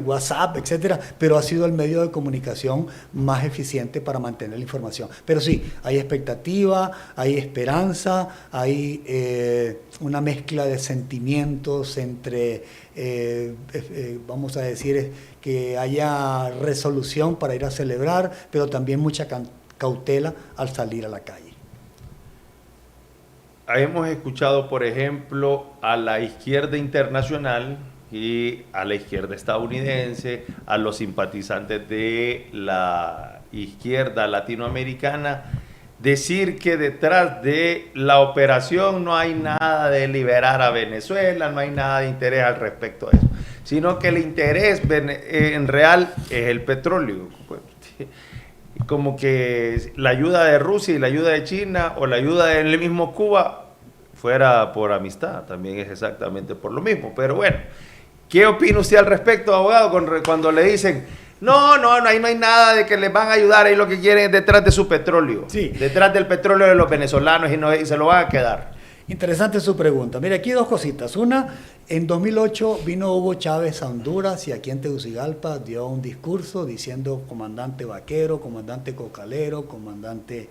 WhatsApp, etcétera, pero ha sido el medio de comunicación más eficiente para mantener la información. Pero sí, hay expectativa, hay esperanza, hay una mezcla de sentimientos entre, vamos a decir, que haya resolución para ir a celebrar, pero también mucha cautela al salir a la calle. Hemos escuchado, por ejemplo, a la izquierda internacional y a la izquierda estadounidense, a los simpatizantes de la izquierda latinoamericana, decir que detrás de la operación no hay nada de liberar a Venezuela, no hay nada de interés al respecto de eso, sino que el interés en real es el petróleo. Como que la ayuda de Rusia y la ayuda de China o la ayuda del mismo Cuba fuera por amistad, también es exactamente por lo mismo. Pero bueno, ¿qué opina usted al respecto, abogado, cuando le dicen ahí no hay nada de que les van a ayudar, ahí lo que quieren es detrás de su petróleo, sí, detrás del petróleo de los venezolanos y se lo van a quedar? Interesante su pregunta. Mire, aquí dos cositas. Una, en 2008 vino Hugo Chávez a Honduras y aquí en Tegucigalpa dio un discurso diciendo comandante vaquero, comandante cocalero, comandante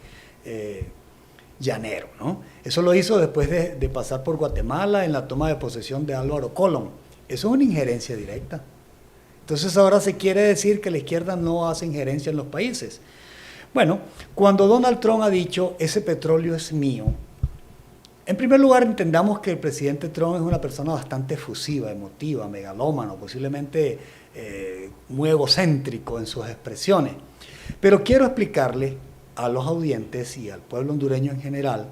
llanero, ¿no? Eso lo hizo después de pasar por Guatemala en la toma de posesión de Álvaro Colón. Eso es una injerencia directa. Entonces ahora se quiere decir que la izquierda no hace injerencia en los países. Bueno, cuando Donald Trump ha dicho ese petróleo es mío, en primer lugar entendamos que el presidente Trump es una persona bastante efusiva, emotiva, megalómano, posiblemente muy egocéntrico en sus expresiones. Pero quiero explicarle a los audientes y al pueblo hondureño en general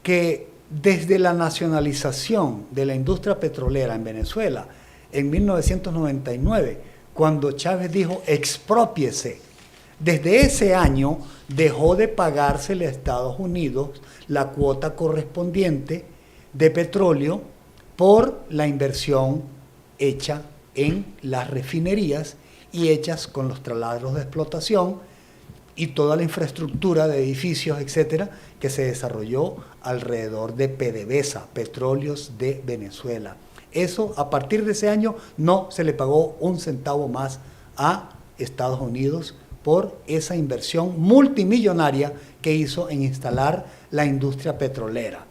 que desde la nacionalización de la industria petrolera en Venezuela en 1999, cuando Chávez dijo exprópiese, desde ese año dejó de pagársele a Estados Unidos la cuota correspondiente de petróleo por la inversión hecha en las refinerías y hechas con los taladros de explotación y toda la infraestructura de edificios, etcétera, que se desarrolló alrededor de PDVSA, Petróleos de Venezuela. Eso, a partir de ese año, no se le pagó un centavo más a Estados Unidos por esa inversión multimillonaria que hizo en instalar la industria petrolera.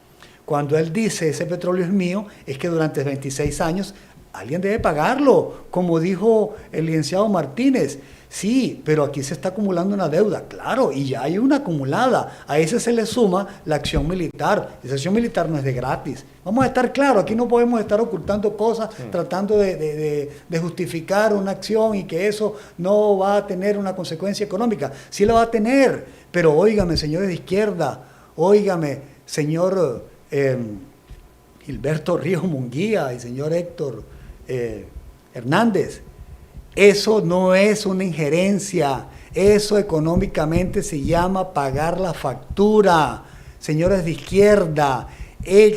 Cuando él dice ese petróleo es mío, es que durante 26 años alguien debe pagarlo, como dijo el licenciado Martínez. Sí, pero aquí se está acumulando una deuda, claro, y ya hay una acumulada. A ese se le suma la acción militar. Esa acción militar no es de gratis. Vamos a estar claros, aquí no podemos estar ocultando cosas, tratando de justificar una acción y que eso no va a tener una consecuencia económica. Sí la va a tener, pero óigame, señores de izquierda, óigame, señor Gilberto Ríos Munguía y señor Héctor Hernández, eso no es una injerencia, eso económicamente se llama pagar la factura. Señores de izquierda,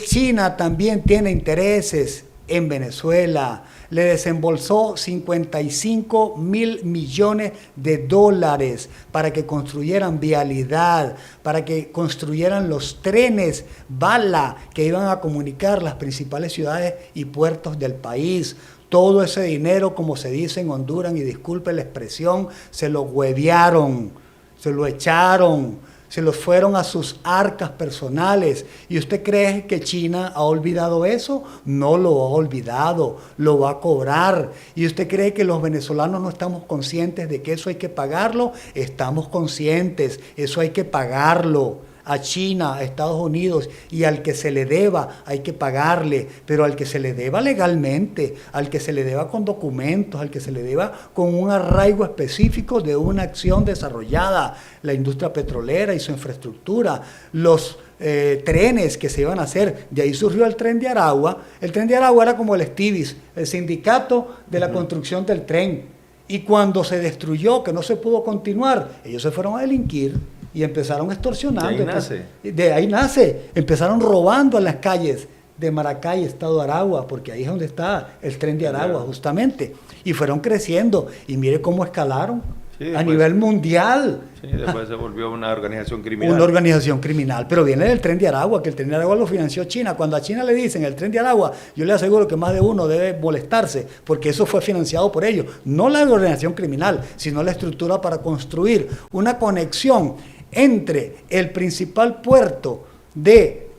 China también tiene intereses en Venezuela. Le desembolsó 55.000 millones de dólares para que construyeran vialidad, para que construyeran los trenes bala que iban a comunicar las principales ciudades y puertos del país. Todo ese dinero, como se dice en Honduras, y disculpe la expresión, se lo huevearon, se lo echaron, se los fueron a sus arcas personales. ¿Y usted cree que China ha olvidado eso? No lo ha olvidado, lo va a cobrar. ¿Y usted cree que los venezolanos no estamos conscientes de que eso hay que pagarlo? Estamos conscientes, eso hay que pagarlo. A China, a Estados Unidos, y al que se le deba hay que pagarle, pero al que se le deba legalmente, al que se le deba con documentos, al que se le deba con un arraigo específico de una acción desarrollada, la industria petrolera y su infraestructura, los trenes que se iban a hacer. De ahí surgió el Tren de Aragua. El Tren de Aragua era como el STIVIS, el sindicato de la construcción del tren, y cuando se destruyó, que no se pudo continuar, ellos se fueron a delinquir y empezaron extorsionando. De ahí nace. Empezaron robando en las calles de Maracay, Estado de Aragua, porque ahí es donde está el Tren de Aragua, justamente. Y fueron creciendo. Y mire cómo escalaron a nivel mundial. Sí, después se volvió una organización criminal. Una organización criminal. Pero viene del Tren de Aragua, que el Tren de Aragua lo financió China. Cuando a China le dicen el Tren de Aragua, yo le aseguro que más de uno debe molestarse, porque eso fue financiado por ellos. No la organización criminal, sino la estructura para construir una conexión entre el principal puerto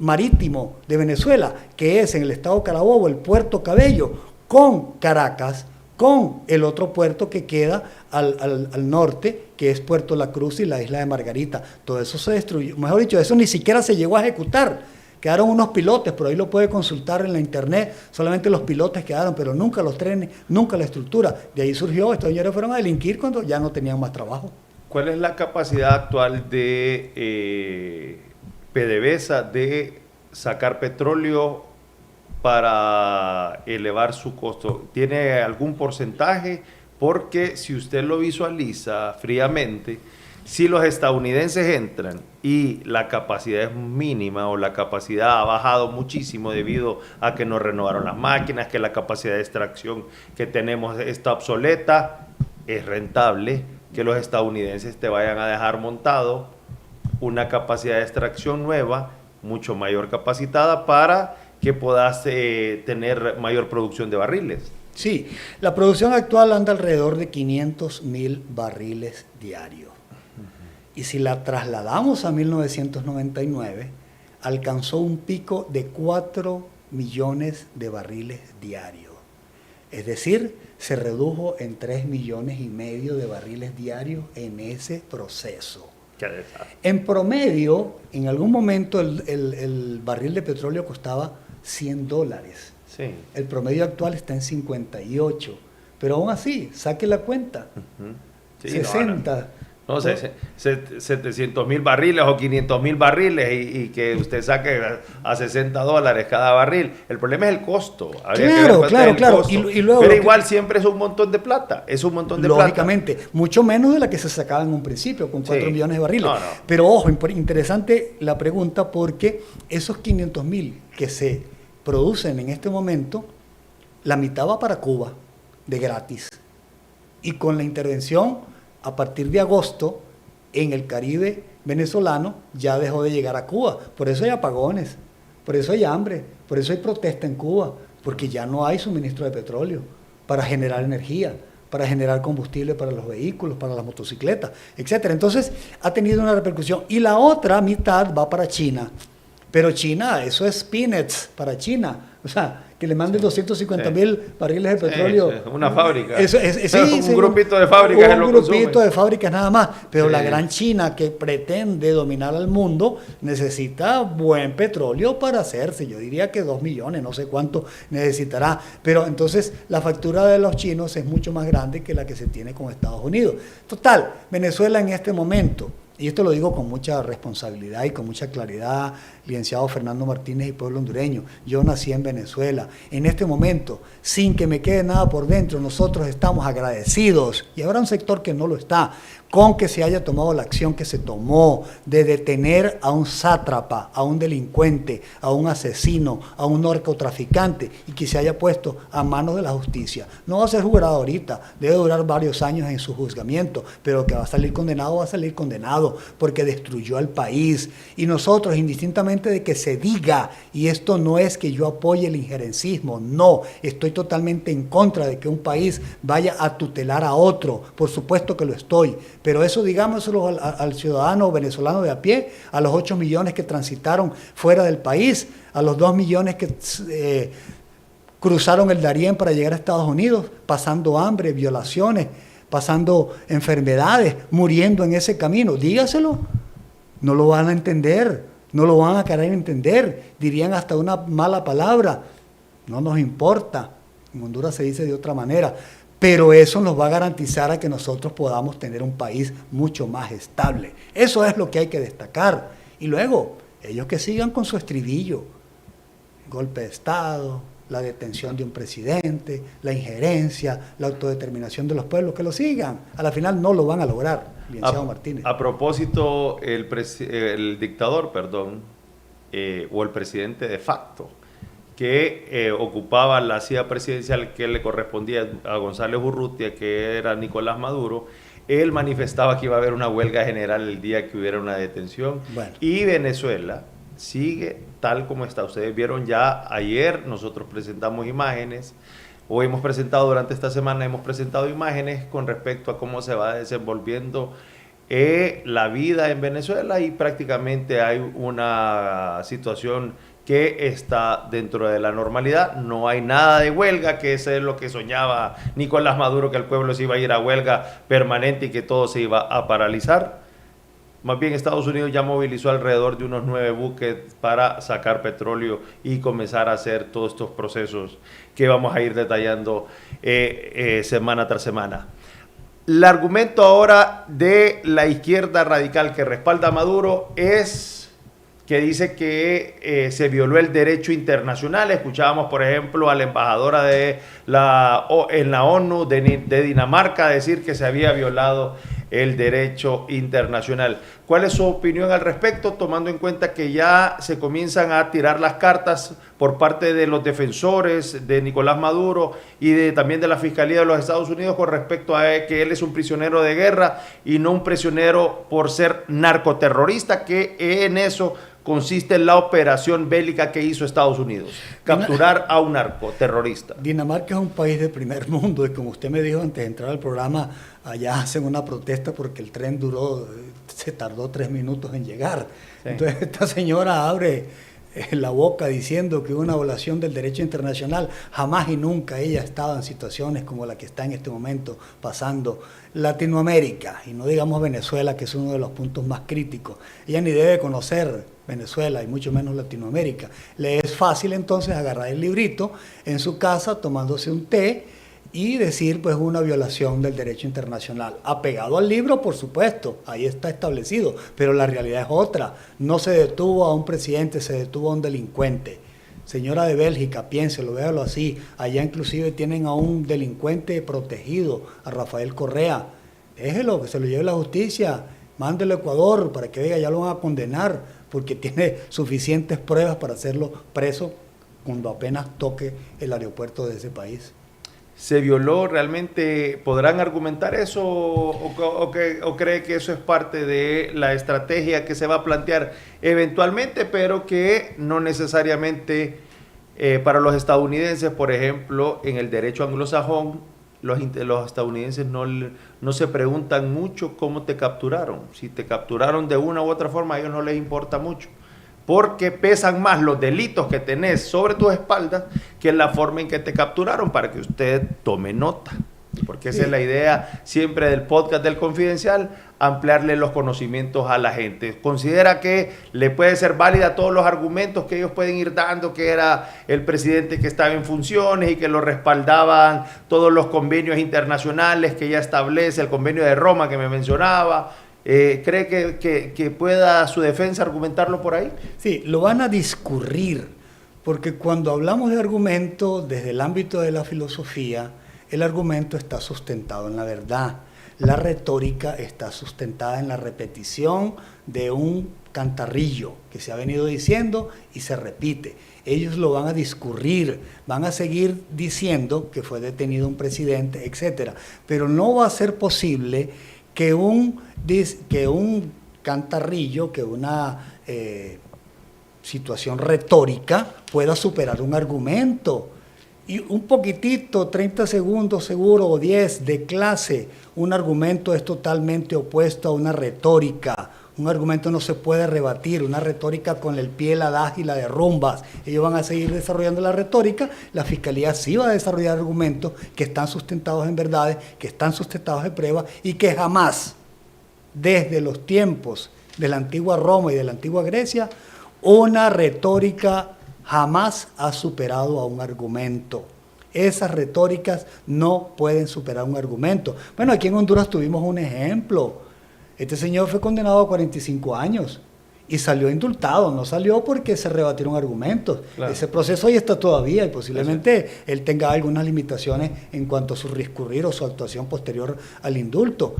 marítimo de Venezuela, que es en el estado Carabobo, el puerto Cabello, con Caracas, con el otro puerto que queda al norte, que es Puerto La Cruz y la isla de Margarita. Todo eso se destruyó, mejor dicho, eso ni siquiera se llegó a ejecutar, Quedaron unos pilotes, por ahí lo puede consultar en la internet, solamente los pilotes quedaron, pero nunca los trenes, nunca la estructura. De ahí surgió, estos señores fueron a delinquir cuando ya no tenían más trabajo. ¿Cuál es la capacidad actual de PDVSA de sacar petróleo para elevar su costo? ¿Tiene algún porcentaje? Porque si usted lo visualiza fríamente, si los estadounidenses entran y la capacidad es mínima o la capacidad ha bajado muchísimo debido a que no renovaron las máquinas, que la capacidad de extracción que tenemos está obsoleta, es rentable que los estadounidenses te vayan a dejar montado una capacidad de extracción nueva, mucho mayor capacitada para que puedas tener mayor producción de barriles. Sí, la producción actual anda alrededor de 500.000 barriles diarios. Y si la trasladamos a 1999, alcanzó un pico de 4 millones de barriles diarios. Es decir, se redujo en 3,5 millones de barriles diarios en ese proceso. En promedio, en algún momento el barril de petróleo costaba $100. Sí. El promedio actual está en 58. Pero aún así, saque la cuenta. Sí, 60. No sé, 700,000 barriles o 500,000 barriles y que usted saque a $60 cada barril. El problema es el costo. Claro. Y luego, pero igual siempre es un montón de plata. Es un montón de lógicamente, plata. mucho menos de la que se sacaba en un principio, con 4 millones de barriles. No. Pero ojo, interesante la pregunta, porque esos 500,000 que se producen en este momento, la mitad va para Cuba, de gratis. Y con la intervención, a partir de agosto, en el Caribe venezolano, ya dejó de llegar a Cuba. Por eso hay apagones, por eso hay hambre, por eso hay protesta en Cuba, porque ya no hay suministro de petróleo para generar energía, para generar combustible para los vehículos, para las motocicletas, etc. Entonces, ha tenido una repercusión. Y la otra mitad va para China. Pero China, eso es peanuts para China. O sea, que le manden 250,000 barriles de petróleo. Una fábrica. Un grupito de fábricas. Un grupito de fábricas nada más. Pero sí. La gran China, que pretende dominar al mundo, necesita buen petróleo para hacerse. Yo diría que 2 millones, no sé cuánto necesitará. Pero entonces la factura de los chinos es mucho más grande que la que se tiene con Estados Unidos. Total, Venezuela en este momento, y esto lo digo con mucha responsabilidad y con mucha claridad, licenciado Fernando Martínez y pueblo hondureño, yo nací en Venezuela. En este momento, sin que me quede nada por dentro, nosotros estamos agradecidos, y habrá un sector que no lo está, con que se haya tomado la acción que se tomó de detener a un sátrapa, a un delincuente, a un asesino, a un narcotraficante, y que se haya puesto a manos de la justicia. No va a ser juzgado ahorita, debe durar varios años en su juzgamiento, pero que va a salir condenado, porque destruyó al país. Y nosotros, indistintamente de que se diga, y esto no es que yo apoye el injerencismo, no, estoy totalmente en contra de que un país vaya a tutelar a otro, por supuesto que lo estoy, pero eso digámoslo al ciudadano venezolano de a pie, a los 8 millones que transitaron fuera del país, a los 2 millones que cruzaron el Darién para llegar a Estados Unidos, pasando hambre, violaciones, pasando enfermedades, muriendo en ese camino. Dígaselo, no lo van a entender, no lo van a querer entender, dirían hasta una mala palabra, no nos importa, en Honduras se dice de otra manera, pero eso nos va a garantizar a que nosotros podamos tener un país mucho más estable. Eso es lo que hay que destacar. Y luego, ellos que sigan con su estribillo, golpe de Estado, la detención de un presidente, la injerencia, la autodeterminación de los pueblos, que lo sigan. A la final no lo van a lograr, licenciado Martínez. A propósito, el dictador, o el presidente de facto, que ocupaba la silla presidencial que le correspondía a González Urrutia, que era Nicolás Maduro, él manifestaba que iba a haber una huelga general el día que hubiera una detención. Bueno. Y Venezuela sigue tal como está. Ustedes vieron ya ayer, nosotros presentamos imágenes, o hemos presentado durante esta semana, hemos presentado imágenes con respecto a cómo se va desenvolviendo la vida en Venezuela, y prácticamente hay una situación que está dentro de la normalidad. No hay nada de huelga, que eso es lo que soñaba Nicolás Maduro, que el pueblo se iba a ir a huelga permanente y que todo se iba a paralizar. Más bien Estados Unidos ya movilizó alrededor de unos 9 buques para sacar petróleo y comenzar a hacer todos estos procesos que vamos a ir detallando semana tras semana. El argumento ahora de la izquierda radical que respalda a Maduro es que dice que se violó el derecho internacional. Escuchábamos, por ejemplo, a la embajadora en la ONU de Dinamarca decir que se había violado el derecho internacional. ¿Cuál es su opinión al respecto, tomando en cuenta que ya se comienzan a tirar las cartas por parte de los defensores de Nicolás Maduro y también de la Fiscalía de los Estados Unidos con respecto a que él es un prisionero de guerra y no un prisionero por ser narcoterrorista, que en eso consiste la operación bélica que hizo Estados Unidos, capturar a un narcoterrorista? Dinamarca es un país de primer mundo y como usted me dijo antes de entrar al programa, allá hacen una protesta porque el tren se tardó 3 minutos en llegar. Sí. Entonces esta señora abre la boca diciendo que una violación del derecho internacional. Jamás y nunca ella ha estado en situaciones como la que está en este momento pasando Latinoamérica, y no digamos Venezuela, que es uno de los puntos más críticos. Ella ni debe conocer Venezuela y mucho menos Latinoamérica. Le es fácil entonces agarrar el librito en su casa tomándose un té y decir pues una violación del derecho internacional. Apegado al libro, por supuesto, ahí está establecido, pero la realidad es otra. No se detuvo a un presidente, se detuvo a un delincuente. Señora de Bélgica, piénselo, véalo así. Allá inclusive tienen a un delincuente protegido, a Rafael Correa. Déjelo, que se lo lleve la justicia, mándelo a Ecuador para que diga ya lo van a condenar, porque tiene suficientes pruebas para hacerlo preso cuando apenas toque el aeropuerto de ese país. ¿Se violó realmente? ¿Podrán argumentar eso o cree que eso es parte de la estrategia que se va a plantear eventualmente, pero que no necesariamente para los estadounidenses, por ejemplo, en el derecho anglosajón, los estadounidenses no se preguntan mucho cómo te capturaron? Si te capturaron de una u otra forma, a ellos no les importa mucho, porque pesan más los delitos que tenés sobre tus espaldas que la forma en que te capturaron, para que usted tome nota. Porque esa es la idea siempre del podcast del Confidencial, ampliarle los conocimientos a la gente. Considera que le puede ser válida todos los argumentos que ellos pueden ir dando, que era el presidente que estaba en funciones y que lo respaldaban todos los convenios internacionales que ya establece, el convenio de Roma que me mencionaba. ¿Cree que pueda su defensa argumentarlo por ahí? Sí, lo van a discurrir, porque cuando hablamos de argumento desde el ámbito de la filosofía, el argumento está sustentado en la verdad. La retórica está sustentada en la repetición de un cantarrillo que se ha venido diciendo y se repite. Ellos lo van a discurrir, van a seguir diciendo que fue detenido un presidente, etcétera, pero no va a ser posible que un cantarrillo, que una situación retórica pueda superar un argumento. Y un poquitito, 30 segundos seguro, o 10 de clase, un argumento es totalmente opuesto a una retórica. Un argumento no se puede rebatir, una retórica con el pie la das y la derrumbas. Ellos van a seguir desarrollando la retórica, la Fiscalía sí va a desarrollar argumentos que están sustentados en verdades, que están sustentados en pruebas y que jamás, desde los tiempos de la antigua Roma y de la antigua Grecia, una retórica jamás ha superado a un argumento. Esas retóricas no pueden superar un argumento. Bueno, aquí en Honduras tuvimos un ejemplo. Este señor fue condenado a 45 años y salió indultado. No salió porque se rebatieron argumentos. Claro. Ese proceso ahí está todavía y posiblemente él tenga algunas limitaciones en cuanto a su recurrir o su actuación posterior al indulto.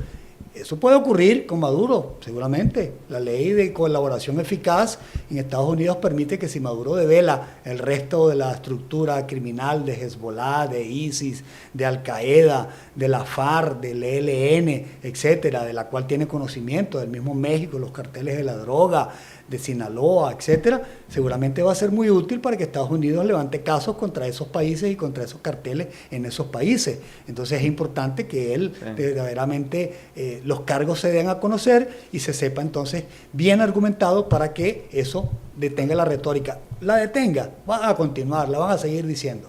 Eso puede ocurrir con Maduro, seguramente. La ley de colaboración eficaz en Estados Unidos permite que si Maduro devela el resto de la estructura criminal de Hezbollah, de ISIS, de Al-Qaeda, de la FARC, del ELN, etcétera, de la cual tiene conocimiento, del mismo México, los carteles de la droga, de Sinaloa, etcétera, seguramente va a ser muy útil para que Estados Unidos levante casos contra esos países y contra esos carteles en esos países. Entonces es importante que él verdaderamente los cargos se den a conocer y se sepa entonces bien argumentado para que eso detenga la retórica. La detenga, va a continuar, la van a seguir diciendo.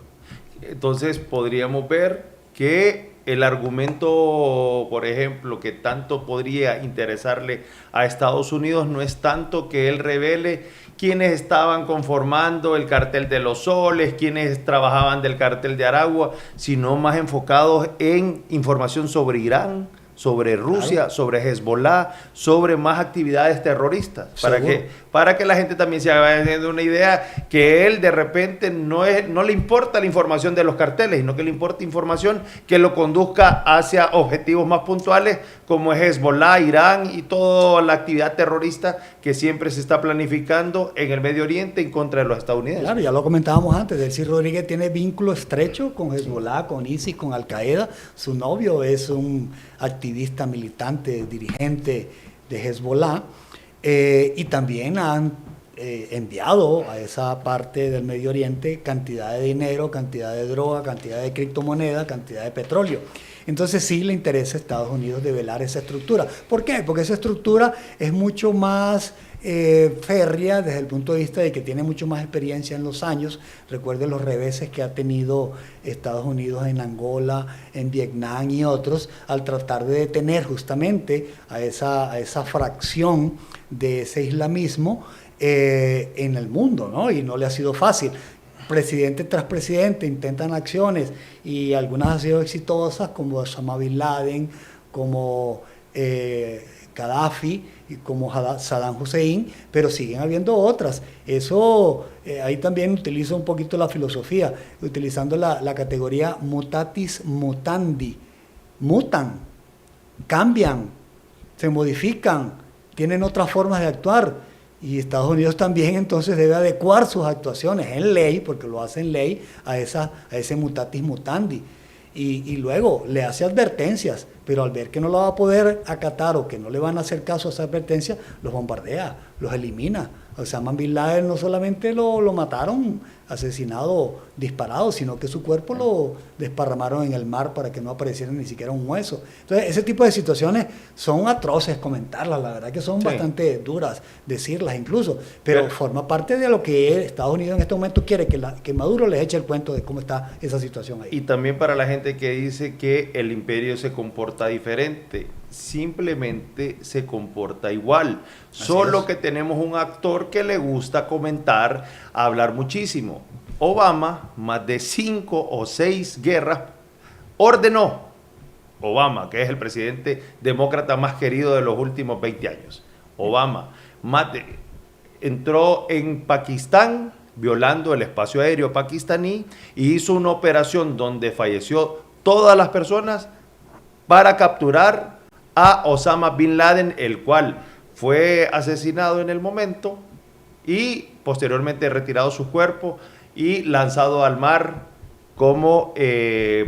Entonces podríamos ver que el argumento, por ejemplo, que tanto podría interesarle a Estados Unidos no es tanto que él revele quiénes estaban conformando el cartel de los soles, quiénes trabajaban del cartel de Aragua, sino más enfocados en información sobre Irán, sobre Rusia, claro, sobre Hezbollah, sobre más actividades terroristas, para que la gente también se vaya haciendo una idea que él de repente no le importa la información de los carteles, sino que le importa información que lo conduzca hacia objetivos más puntuales como es Hezbollah, Irán y toda la actividad terrorista que siempre se está planificando en el Medio Oriente en contra de los estadounidenses. Claro, ya lo comentábamos antes, Delcy Rodríguez tiene vínculo estrecho con Hezbollah, con ISIS, con Al-Qaeda. Su novio es un activista militante, dirigente de Hezbollah, y también han enviado a esa parte del Medio Oriente cantidad de dinero, cantidad de droga, cantidad de criptomonedas, cantidad de petróleo. Entonces sí le interesa a Estados Unidos develar esa estructura. ¿Por qué? Porque esa estructura es mucho más férrea desde el punto de vista de que tiene mucho más experiencia en los años. Recuerden los reveses que ha tenido Estados Unidos en Angola, en Vietnam y otros, al tratar de detener justamente a esa fracción de ese islamismo en el mundo, ¿no? Y no le ha sido fácil. Presidente tras presidente intentan acciones y algunas han sido exitosas, como Osama Bin Laden, como Gaddafi y como Saddam Hussein, pero siguen habiendo otras. Eso, ahí también utilizo un poquito la filosofía, utilizando la categoría mutatis mutandi. Mutan, cambian, se modifican, tienen otras formas de actuar. Y Estados Unidos también entonces debe adecuar sus actuaciones en ley, porque lo hace en ley, a ese mutatis mutandi. Y luego le hace advertencias, pero al ver que no la va a poder acatar o que no le van a hacer caso a esa advertencia, los bombardea, los elimina. Osama Bin Laden no solamente lo mataron, asesinado, disparado, sino que su cuerpo lo desparramaron en el mar para que no apareciera ni siquiera un hueso. Entonces, ese tipo de situaciones son atroces comentarlas, la verdad que son bastante duras decirlas incluso, pero forma parte de lo que Estados Unidos en este momento quiere, que Maduro les eche el cuento de cómo está esa situación ahí. Y también para la gente que dice que el imperio se comporta diferente, simplemente se comporta igual, solo que tenemos un actor que le gusta comentar, hablar muchísimo. Obama, más de 5 o 6 guerras, ordenó. Obama, que es el presidente demócrata más querido de los últimos 20 años. Obama entró en Pakistán, violando el espacio aéreo pakistaní, y hizo una operación donde falleció todas las personas para capturar a Osama Bin Laden, el cual fue asesinado en el momento y posteriormente retirado su cuerpo y lanzado al mar como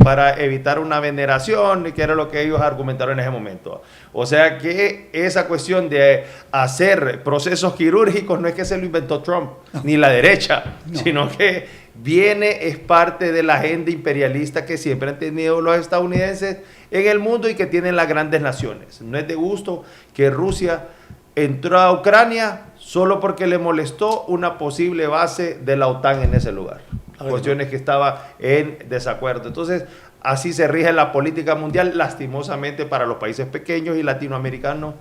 para evitar una veneración, que era lo que ellos argumentaron en ese momento. O sea que esa cuestión de hacer procesos quirúrgicos no es que se lo inventó Trump, ni la derecha, sino que es parte de la agenda imperialista que siempre han tenido los estadounidenses en el mundo y que tienen las grandes naciones. No es de gusto que Rusia entró a Ucrania solo porque le molestó una posible base de la OTAN en ese lugar. Cuestiones que estaba en desacuerdo. Entonces, así se rige la política mundial, lastimosamente para los países pequeños y latinoamericanos.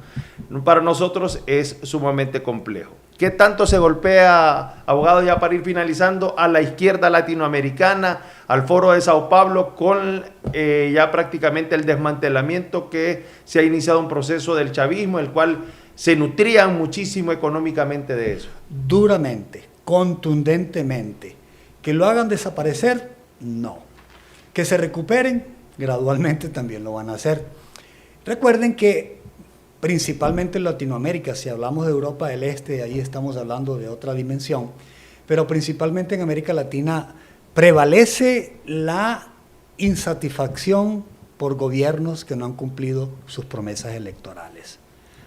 Para nosotros es sumamente complejo. ¿Qué tanto se golpea, abogado, ya para ir finalizando, a la izquierda latinoamericana, al Foro de Sao Paulo, con ya prácticamente el desmantelamiento que se ha iniciado un proceso del chavismo, el cual se nutrían muchísimo económicamente de eso? Duramente, contundentemente. ¿Que lo hagan desaparecer? No. ¿Que se recuperen? Gradualmente también lo van a hacer. Recuerden que principalmente en Latinoamérica, si hablamos de Europa del Este, ahí estamos hablando de otra dimensión, pero principalmente en América Latina prevalece la insatisfacción por gobiernos que no han cumplido sus promesas electorales.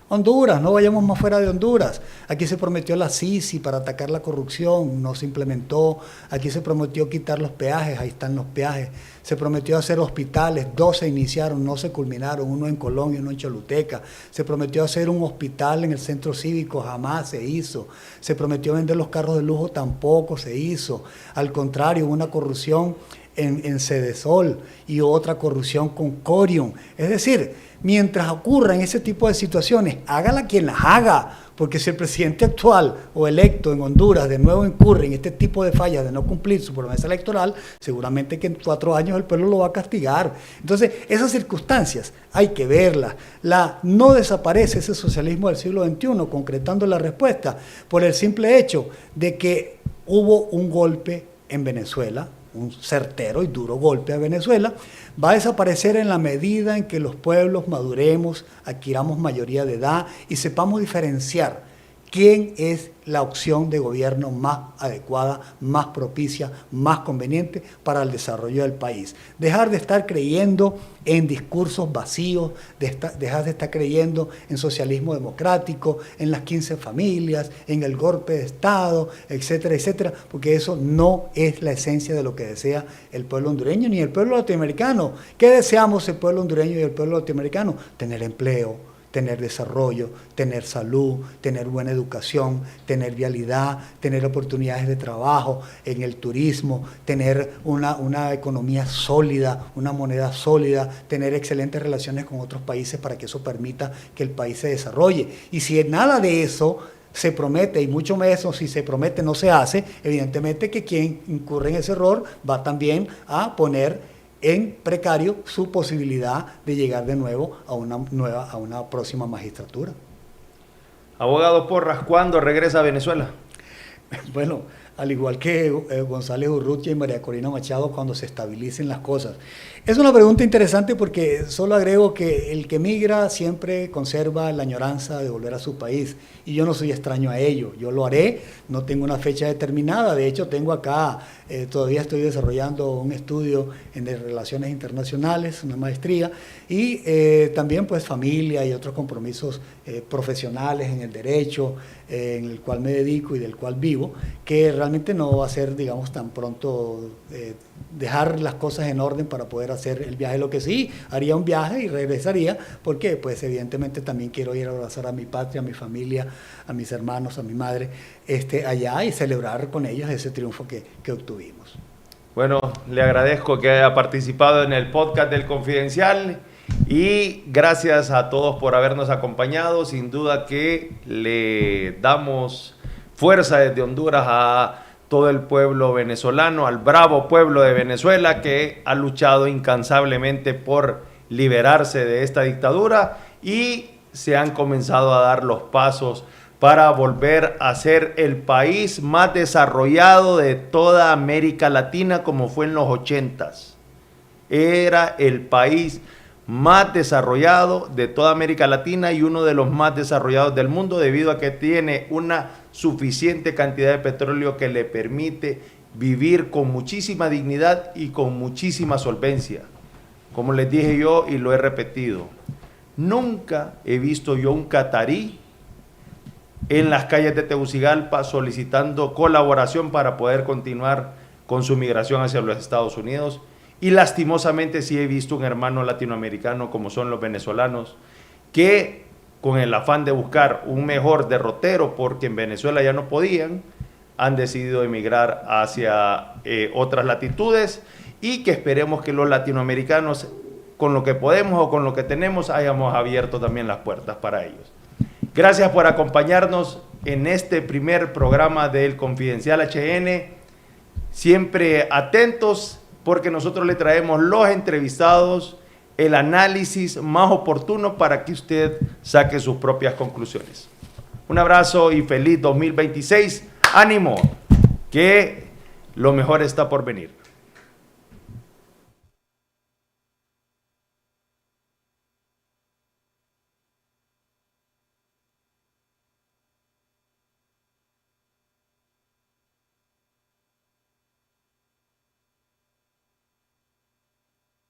Honduras, no vayamos más fuera de Honduras. Aquí se prometió la Sisi para atacar la corrupción, no se implementó. Aquí se prometió quitar los peajes, ahí están los peajes. Se prometió hacer hospitales, 2 se iniciaron, no se culminaron, uno en Colombia, uno en Choluteca. Se prometió hacer un hospital en el centro cívico, jamás se hizo. Se prometió vender los carros de lujo, tampoco se hizo. Al contrario, hubo una corrupción en Sedesol y otra corrupción con Corium. Es decir, mientras ocurran ese tipo de situaciones, hágala quien las haga, porque si el presidente actual o electo en Honduras de nuevo incurre en este tipo de fallas de no cumplir su promesa electoral, seguramente que en 4 años el pueblo lo va a castigar. Entonces, esas circunstancias hay que verlas. No desaparece ese socialismo del siglo XXI, concretando la respuesta, por el simple hecho de que hubo un golpe en Venezuela, un certero y duro golpe a Venezuela. Va a desaparecer en la medida en que los pueblos maduremos, adquiramos mayoría de edad y sepamos diferenciar quién es la opción de gobierno más adecuada, más propicia, más conveniente para el desarrollo del país. Dejar de estar creyendo en discursos vacíos, dejar de estar creyendo en socialismo democrático, en las 15 familias, en el golpe de Estado, etcétera, etcétera, porque eso no es la esencia de lo que desea el pueblo hondureño ni el pueblo latinoamericano. ¿Qué deseamos el pueblo hondureño y el pueblo latinoamericano? Tener empleo, tener desarrollo, tener salud, tener buena educación, tener vialidad, tener oportunidades de trabajo en el turismo, tener una economía sólida, una moneda sólida, tener excelentes relaciones con otros países para que eso permita que el país se desarrolle. Y si nada de eso se promete, y mucho menos si se promete no se hace, evidentemente que quien incurre en ese error va también a poner en precario su posibilidad de llegar de nuevo a una próxima magistratura. Abogado Porras, ¿cuándo regresa a Venezuela? Bueno, al igual que González Urrutia y María Corina Machado, cuando se estabilicen las cosas. Es una pregunta interesante porque solo agrego que el que migra siempre conserva la añoranza de volver a su país y yo no soy extraño a ello. Yo lo haré, no tengo una fecha determinada, de hecho tengo acá, todavía estoy desarrollando un estudio en relaciones internacionales, una maestría y también pues familia y otros compromisos profesionales en el derecho, en el cual me dedico y del cual vivo, que realmente no va a ser, digamos, tan pronto dejar las cosas en orden para poder hacer el viaje. Lo que sí, haría un viaje y regresaría, porque pues evidentemente también quiero ir a abrazar a mi patria, a mi familia, a mis hermanos, a mi madre, allá y celebrar con ellos ese triunfo que obtuvimos. Bueno, le agradezco que haya participado en el podcast del Confidencial y gracias a todos por habernos acompañado. Sin duda que le damos fuerza desde Honduras a todo el pueblo venezolano, al bravo pueblo de Venezuela que ha luchado incansablemente por liberarse de esta dictadura y se han comenzado a dar los pasos para volver a ser el país más desarrollado de toda América Latina como fue en los 80s. Era el país más desarrollado de toda América Latina y uno de los más desarrollados del mundo debido a que tiene una suficiente cantidad de petróleo que le permite vivir con muchísima dignidad y con muchísima solvencia. Como les dije yo y lo he repetido, nunca he visto yo un catarí en las calles de Tegucigalpa solicitando colaboración para poder continuar con su migración hacia los Estados Unidos. Y lastimosamente sí he visto un hermano latinoamericano como son los venezolanos que con el afán de buscar un mejor derrotero porque en Venezuela ya no podían, han decidido emigrar hacia otras latitudes y que esperemos que los latinoamericanos con lo que podemos o con lo que tenemos hayamos abierto también las puertas para ellos. Gracias por acompañarnos en este primer programa del Confidencial HN. Siempre atentos porque nosotros le traemos los entrevistados, el análisis más oportuno para que usted saque sus propias conclusiones. Un abrazo y feliz 2026. ¡Ánimo! Que lo mejor está por venir.